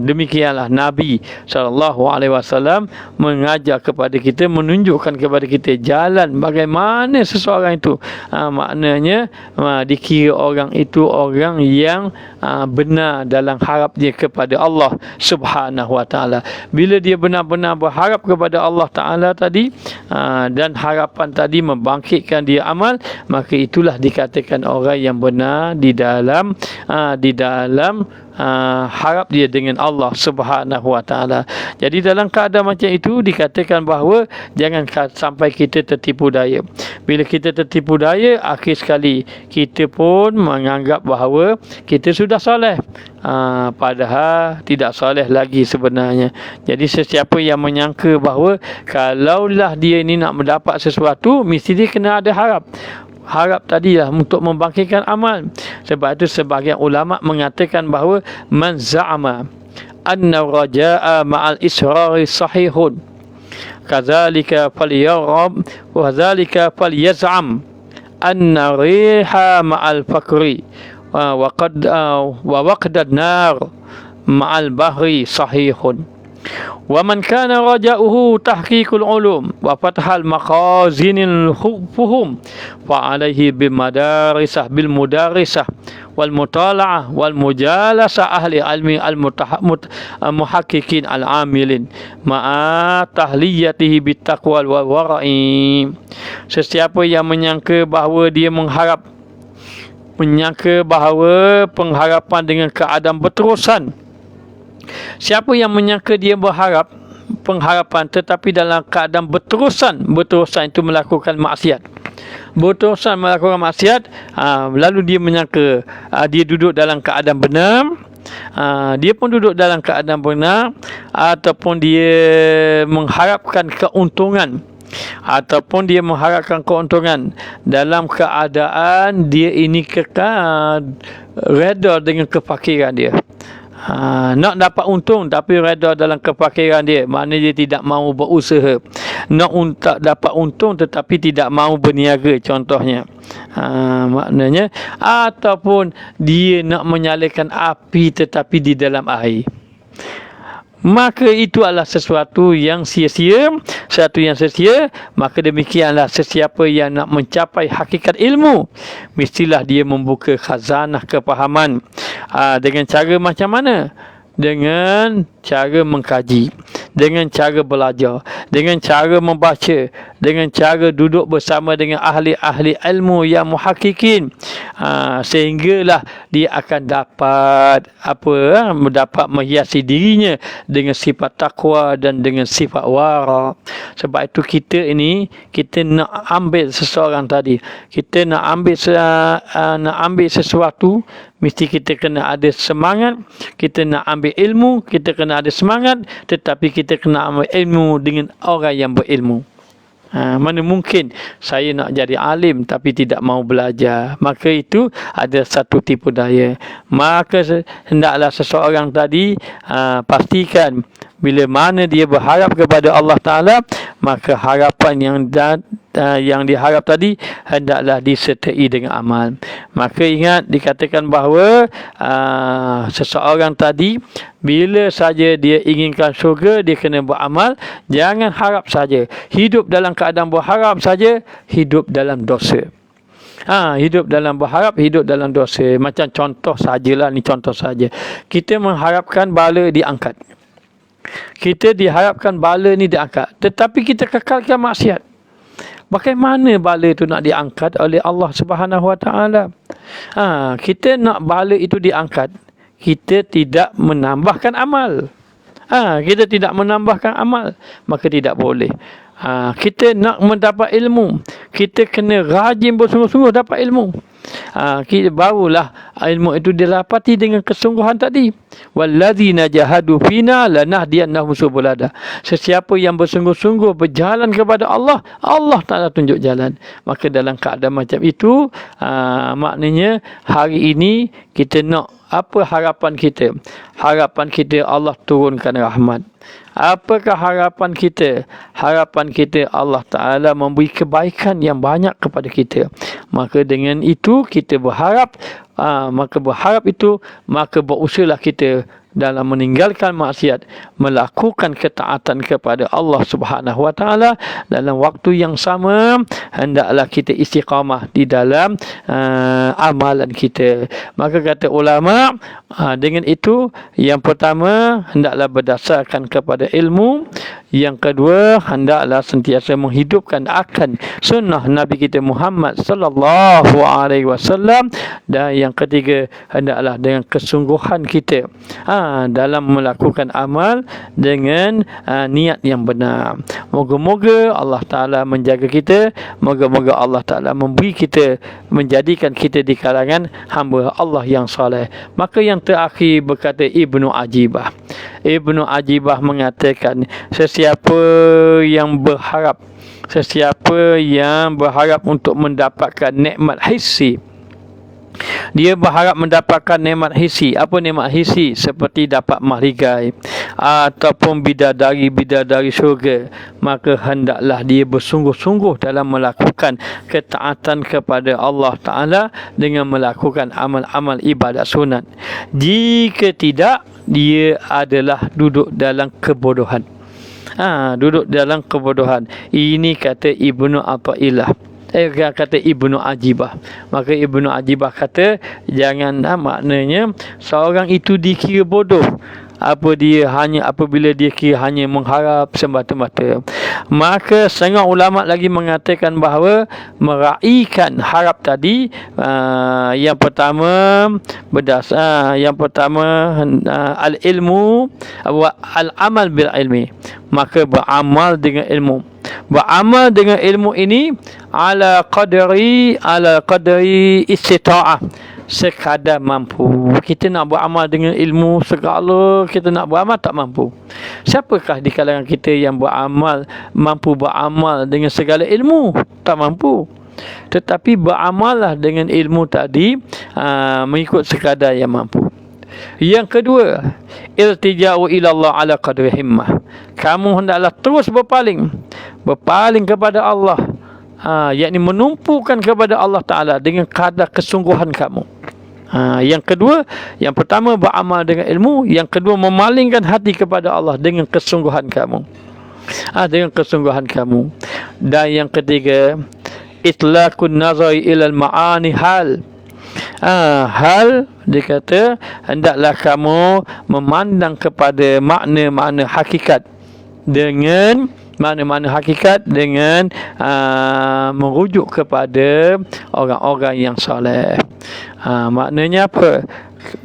[SPEAKER 1] Demikianlah Nabi SAW mengajar kepada kita, menunjukkan kepada kita jalan bagaimana seseorang itu, maknanya dikira orang itu orang yang benar dalam harap dia kepada Allah Subhanahu wa taala. Bila dia benar-benar berharap kepada Allah taala tadi, dan harapan tadi membangkitkan dia amal, maka itulah dikatakan orang yang benar di dalam harap dia dengan Allah Subhanahu wa taala. Jadi dalam keadaan macam itu dikatakan bahawa jangan sampai kita tertipu daya. Bila kita tertipu daya, akhir sekali kita pun menganggap bahawa kita sudah soleh, padahal tidak soleh lagi sebenarnya. Jadi sesiapa yang menyangka bahawa kalaulah dia ini nak mendapat sesuatu, mesti dia kena ada harap tadilah untuk membangkitkan amal. Sebab itu sebahagian ulama mengatakan bahawa man za'ama anna raja'a ma'al israri sahihun, kadzalika falyarab wa dzalika falyaz'am anna riha ma'al fakri wa waqdad nar ma'al bahri sahihun. Wa man kana raja'uhu tahqiqul ulum wa fathal makhazinil fuhum fa alaihi bil mudarisah wal mutala'ah wal mujalasah ahli ilmi al muhaqqiqin al amilin ma'a tahliyatihi bit taqwa wal wara'i. Sesiapa yang menyangka bahawa bahawa pengharapan dengan keadaan berterusan, siapa yang menyangka dia berharap pengharapan tetapi dalam keadaan berterusan itu melakukan maksiat, lalu dia menyangka dia duduk dalam keadaan benar, dia pun duduk dalam keadaan benar, ataupun dia mengharapkan keuntungan, dalam keadaan dia ini kekal reda dengan kefakiran dia. Nak dapat untung tapi reda dalam kefakiran dia, maknanya dia tidak mahu berusaha. Nak dapat untung tetapi tidak mahu berniaga contohnya, maknanya, ataupun dia nak menyalakan api tetapi di dalam air, maka itu adalah sesuatu yang sia-sia. Maka demikianlah sesiapa yang nak mencapai hakikat ilmu, mestilah dia membuka khazanah kepahaman. Dengan cara macam mana? Dengan cara mengkaji, dengan cara belajar, dengan cara membaca, dengan cara duduk bersama dengan ahli-ahli ilmu yang muhakkikin, sehinggalah dia akan dapat dapat menghiasi dirinya dengan sifat takwa dan dengan sifat wara. Sebab itu kita nak ambil seseorang tadi, kita nak ambil sesuatu, mesti kita kena ada semangat. Kita nak ambil ilmu, kita kena ada semangat, tetapi kita kena ambil ilmu dengan orang yang berilmu. Mana mungkin saya nak jadi alim tapi tidak mau belajar. Maka itu ada satu tipu daya. Maka hendaklah seseorang tadi pastikan bila mana dia berharap kepada Allah Ta'ala, maka harapan yang diharap tadi hendaklah disertai dengan amal. Maka ingat, dikatakan bahawa seseorang tadi bila saja dia inginkan syurga, dia kena beramal. Jangan harap saja, hidup dalam keadaan berharap saja, hidup dalam dosa. Hidup dalam berharap, hidup dalam dosa. Macam contoh sajalah, ni contoh saja. Kita mengharapkan bala diangkat, kita diharapkan bala ni diangkat, tetapi kita kekalkan maksiat. Bagaimana bala itu nak diangkat oleh Allah Subhanahu Wa Taala? Kita nak bala itu diangkat, kita tidak menambahkan amal. Kita tidak menambahkan amal, maka tidak boleh. Kita nak mendapat ilmu, kita kena rajin bersungguh-sungguh dapat ilmu. Kita barulah ilmu itu dilapati dengan kesungguhan tadi. Walladzina jahadu fina lanahdiyannahum subulana. Sesiapa yang bersungguh-sungguh berjalan kepada Allah, Allah Ta'ala tunjuk jalan. Maka dalam keadaan macam itu, maknanya hari ini kita nak apa harapan kita? Harapan kita Allah turunkan rahmat. Apakah harapan kita? Harapan kita Allah Ta'ala memberi kebaikan yang banyak kepada kita. Maka dengan itu kita berharap, maka berusahalah kita dalam meninggalkan maksiat, melakukan ketaatan kepada Allah Subhanahu Wa Taala. Dalam waktu yang sama, hendaklah kita istiqamah di dalam amalan kita. Maka kata ulama, dengan itu, yang pertama hendaklah berdasarkan kepada ilmu. Yang kedua, hendaklah sentiasa menghidupkan akan sunnah Nabi kita Muhammad sallallahu alaihi wasallam. Dan yang ketiga, hendaklah dengan kesungguhan kita dalam melakukan amal dengan niat yang benar. Moga-moga Allah Ta'ala menjaga kita. Moga-moga Allah Ta'ala memberi kita, menjadikan kita di kalangan hamba Allah yang soleh. Maka yang terakhir berkata Ibnu Ajibah. Ibnu Ajibah mengatakan, sesiapa yang berharap untuk mendapatkan nikmat hissi, dia berharap mendapatkan nikmat hissi. Apa nikmat hissi? Seperti dapat mahligai ataupun bidadari syurga, maka hendaklah dia bersungguh-sungguh dalam melakukan ketaatan kepada Allah Ta'ala dengan melakukan amal-amal ibadat sunat. Jika tidak, dia adalah duduk dalam kebodohan. Duduk dalam kebodohan. Ini kata Ibnu Athaillah. Kata Ibnu Ajibah. Maka Ibnu Ajibah kata, jangan, maknanya seorang itu dikira bodoh apabila dia kira hanya mengharap semata-mata. Maka setengah ulama lagi mengatakan bahawa meraihkan harap tadi, yang pertama al-ilmu wa al-amal bil ilmi. Maka beramal dengan ilmu. Beramal dengan ilmu ini ala qadri istita'ah, sekadar mampu. Kita nak beramal dengan ilmu segala, kita nak beramal tak mampu. Siapakah di kalangan kita yang mampu beramal dengan segala ilmu? Tak mampu. Tetapi beramallah dengan ilmu tadi, mengikut sekadar yang mampu. Yang kedua, iltija'u ilallah ala qadri himmah. Kamu hendaklah terus berpaling kepada Allah, yakni menumpukan kepada Allah Ta'ala dengan kadar kesungguhan kamu. Yang kedua, yang pertama beramal dengan ilmu, yang kedua memalingkan hati kepada Allah dengan kesungguhan kamu. Dengan kesungguhan kamu. Dan yang ketiga, itlaqun nazari ilal ma'ani hal. Hal, dia kata, hendaklah kamu memandang kepada makna-makna hakikat dengan merujuk kepada orang-orang yang soleh. Maknanya apa?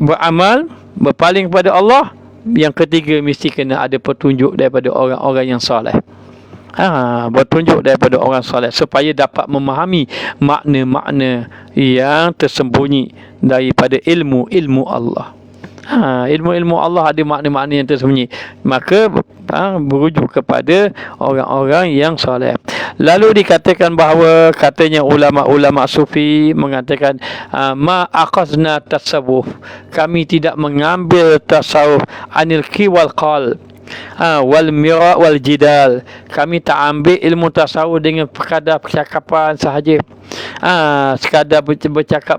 [SPEAKER 1] Beramal, berpaling kepada Allah. Yang ketiga, mesti kena ada petunjuk daripada orang-orang yang soleh. Bertunjuk daripada orang soleh supaya dapat memahami makna-makna yang tersembunyi daripada ilmu Allah. Ilmu Allah ada makna-makna yang tersembunyi, maka berujuk kepada orang-orang yang soleh. Lalu dikatakan bahawa katanya ulama-ulama sufi mengatakan ma aqazna tasawuf, kami tidak mengambil tasawuf anil wal qal wal mira wal jidal, kami tak ambil ilmu tasawuf dengan sekadar percakapan sahaja, sekadar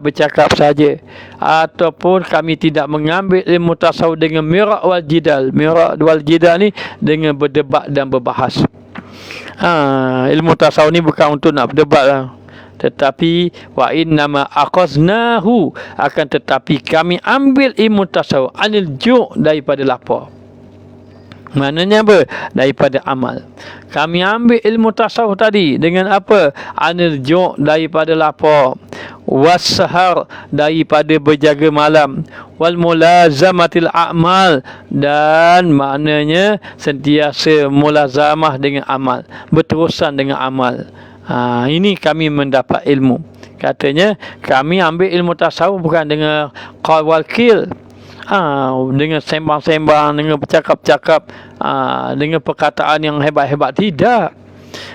[SPEAKER 1] bercakap sahaja, ataupun kami tidak mengambil ilmu tasawuf dengan mira wal jidal. Mira wal jidal ni dengan berdebat dan berbahas. Ilmu tasawuf ni bukan untuk nak berdebat lah, tetapi wa innama aqaznahu, akan tetapi kami ambil ilmu tasawuf anil ju' daripada lapar. Maknanya apa? Daripada amal. Kami ambil ilmu tasawuf tadi dengan apa? Anil ju' daripada lapar, wassahar daripada berjaga malam, wal mulazamatil a'mal, dan maknanya sentiasa mulazamah dengan amal, berterusan dengan amal. Ini kami mendapat ilmu. Katanya kami ambil ilmu tasawuf bukan dengan qaul wal qil, dengan sembang-sembang, dengan bercakap-cakap, dengan perkataan yang hebat-hebat, tidak.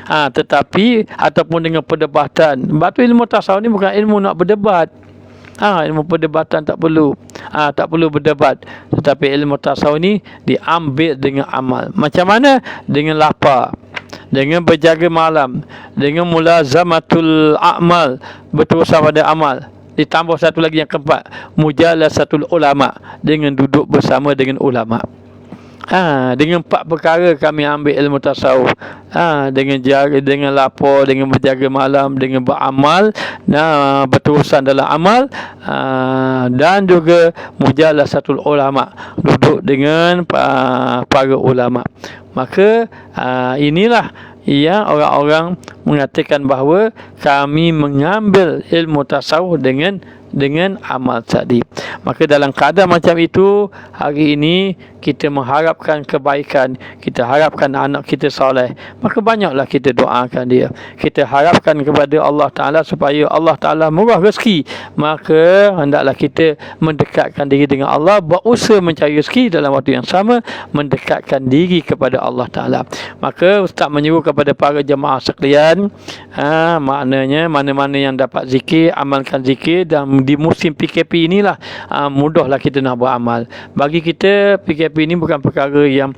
[SPEAKER 1] Tetapi ataupun dengan perdebatan. Sebab tu ilmu tasawuf ni bukan ilmu nak berdebat. Ilmu perdebatan tak perlu. Tak perlu berdebat. Tetapi ilmu tasawuf ni diambil dengan amal. Macam mana? Dengan lapar, dengan berjaga malam, dengan mulazamatul a'mal, berterusan pada amal. Ditambah satu lagi yang keempat, mujalasatul ulama, dengan duduk bersama dengan ulama. Dengan 4 perkara kami ambil ilmu tasawuf. Dengan lapar, dengan berjaga malam, dengan beramal, berterusan dalam amal, dan juga mujalasatul ulama, duduk dengan para ulama. Maka inilah yang orang-orang mengatakan bahawa kami mengambil ilmu tasawuf dengan amal tadi. Maka dalam keadaan macam itu, hari ini kita mengharapkan kebaikan, kita harapkan anak kita soleh, maka banyaklah kita doakan dia. Kita harapkan kepada Allah Ta'ala supaya Allah Ta'ala murah rezeki, maka hendaklah kita mendekatkan diri dengan Allah, berusaha mencari rezeki, dalam waktu yang sama mendekatkan diri kepada Allah Ta'ala. Maka Ustaz menyuruh kepada para jemaah sekalian, maknanya mana-mana yang dapat zikir, amalkan zikir. Dan di musim PKP inilah mudahlah kita nak beramal. Bagi kita PKP ini bukan perkara yang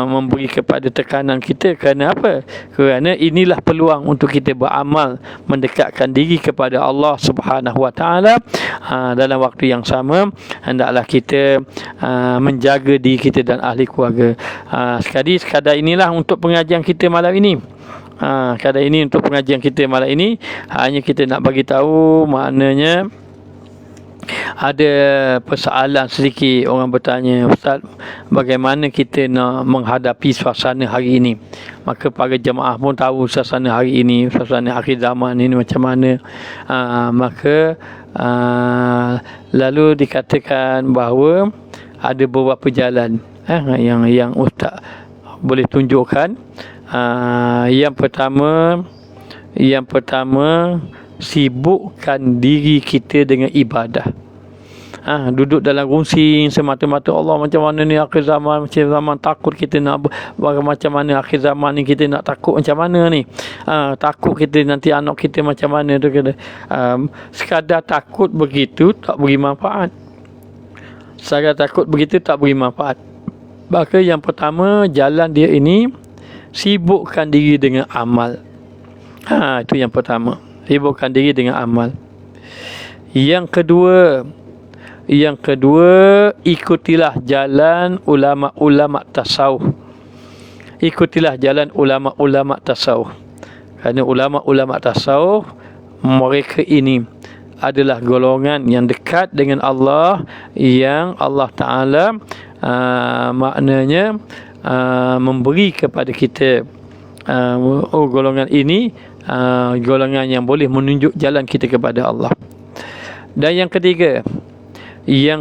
[SPEAKER 1] memberi kepada tekanan kita. Kerana apa? Kerana inilah peluang untuk kita beramal, mendekatkan diri kepada Allah Subhanahu Wa Taala. Dalam waktu yang sama hendaklah kita menjaga diri kita dan ahli keluarga. Sekadar inilah untuk pengajian kita malam ini. Kadang ini untuk pengajian kita malam ini, hanya kita nak bagi tahu, maknanya ada persoalan sedikit. Orang bertanya, Ustaz, bagaimana kita nak menghadapi suasana hari ini? Maka para jemaah pun tahu suasana hari ini, suasana akhir zaman ini macam mana. Lalu dikatakan bahawa ada beberapa jalan yang Ustaz boleh tunjukkan. Yang pertama, sibukkan diri kita dengan ibadah. Duduk dalam runsing semata-mata Allah, macam mana ni akhir zaman, macam zaman takut kita nak macam mana akhir zaman ni, kita nak takut macam mana ni, takut kita nanti anak kita macam mana tu kata. Sekadar takut begitu tak beri manfaat. Sekadar takut begitu tak beri manfaat. Maka yang pertama, jalan dia ini, sibukkan diri dengan amal. Itu yang pertama, sibukkan diri dengan amal. Yang kedua, ikutilah jalan ulama-ulama tasawuf. Ikutilah jalan ulama-ulama tasawuf. Kerana ulama-ulama tasawuf, mereka ini adalah golongan yang dekat dengan Allah, yang Allah Ta'ala maknanya memberi kepada kita golongan ini, golongan yang boleh menunjuk jalan kita kepada Allah. Dan yang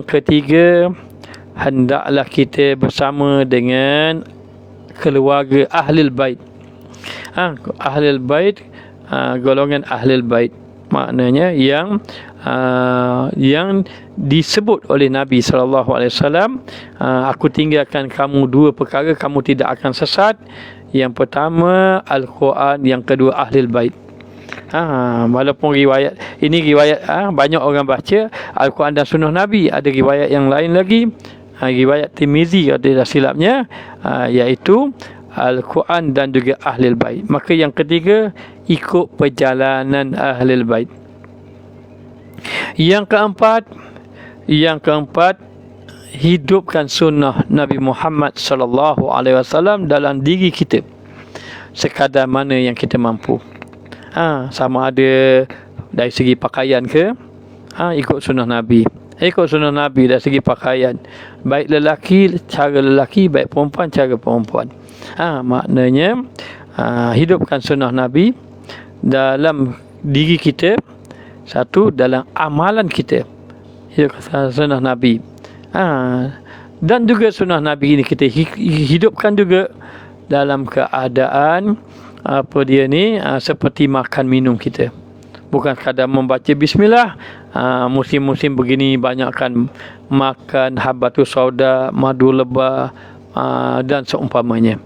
[SPEAKER 1] ketiga, hendaklah kita bersama dengan keluarga Ahlul Bait. Ahlul bait, golongan ahlul bait, maknanya yang disebut oleh Nabi SAW, aku tinggalkan kamu dua perkara, kamu tidak akan sesat. Yang pertama Al-Quran, yang kedua ahlul bait. Walaupun riwayat banyak orang baca Al-Quran dan Sunnah Nabi, ada riwayat yang lain lagi, riwayat Tirmizi kalau tidak silapnya, iaitu Al-Quran dan juga ahlul bait. Maka yang ketiga, ikut perjalanan ahlul bait. Yang keempat, hidupkan sunnah Nabi Muhammad SAW dalam diri kita sekadar mana yang kita mampu. Sama ada dari segi pakaian ke, ikut sunnah Nabi. Ikut sunnah Nabi dari segi pakaian, baik lelaki cara lelaki, baik perempuan cara perempuan. Maknanya hidupkan sunnah Nabi dalam diri kita, satu dalam amalan kita, hidupkan sunnah Nabi. Dan juga sunnah Nabi ini kita hidupkan juga dalam keadaan seperti makan minum kita. Bukan sekadar membaca bismillah. Musim-musim begini banyakkan makan habatus sauda, madu lebah, dan seumpamanya.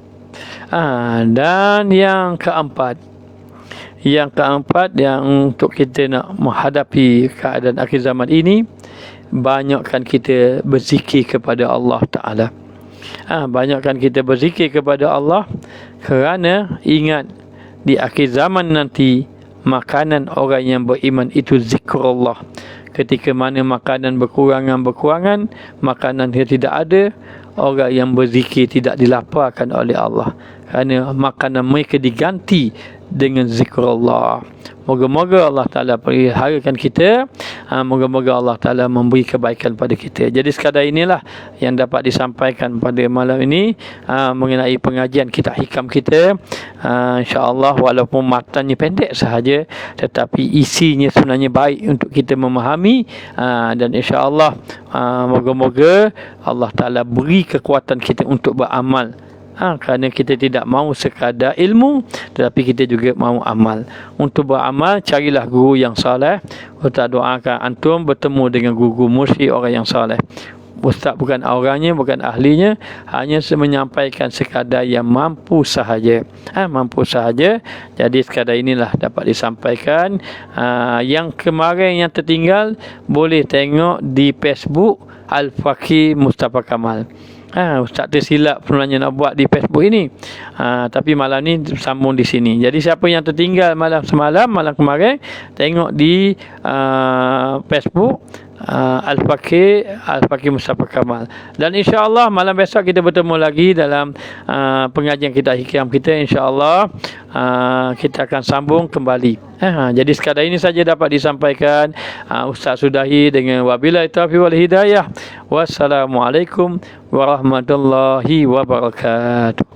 [SPEAKER 1] Dan yang keempat yang untuk kita nak menghadapi keadaan akhir zaman ini, banyakkan kita berzikir kepada Allah Ta'ala. Banyakkan kita berzikir kepada Allah, kerana ingat di akhir zaman nanti makanan orang yang beriman itu zikrullah. Ketika mana makanan berkurangan, makanan dia tidak ada, orang yang berzikir tidak dilaparkan oleh Allah, kerana makanan mereka diganti dengan zikrullah. Moga-moga Allah Ta'ala peliharakan kita. Moga-moga Allah Ta'ala memberi kebaikan pada kita. Jadi sekadar inilah yang dapat disampaikan pada malam ini mengenai pengajian kitab hikam kita. InsyaAllah walaupun matanya pendek sahaja, tetapi isinya sebenarnya baik untuk kita memahami. Dan insyaAllah moga-moga Allah Ta'ala beri kekuatan kita untuk beramal. Kerana kita tidak mahu sekadar ilmu, tetapi kita juga mahu amal. Untuk beramal, carilah guru yang saleh. Ustaz doakan antum bertemu dengan guru mursyid orang yang saleh. Ustaz bukan orangnya, bukan ahlinya, hanya menyampaikan sekadar yang mampu sahaja. Mampu sahaja. Jadi sekadar inilah dapat disampaikan. Yang kemarin yang tertinggal, boleh tengok di Facebook Al-Faqih Mustafa Kamal. Ustaz tersilap sebenarnya nak buat di Facebook ini, tapi malam ni sambung di sini. Jadi siapa yang tertinggal malam kemarin, tengok di Facebook Al-Faqih Mustafa Kamal. Dan insya-Allah malam besok kita bertemu lagi dalam pengajian kita hikam kita. Insya-Allah kita akan sambung kembali. Jadi sekadar ini saja dapat disampaikan. Ustaz sudahi dengan wabillahi taufiq wal hidayah. Wassalamualaikum warahmatullahi wabarakatuh.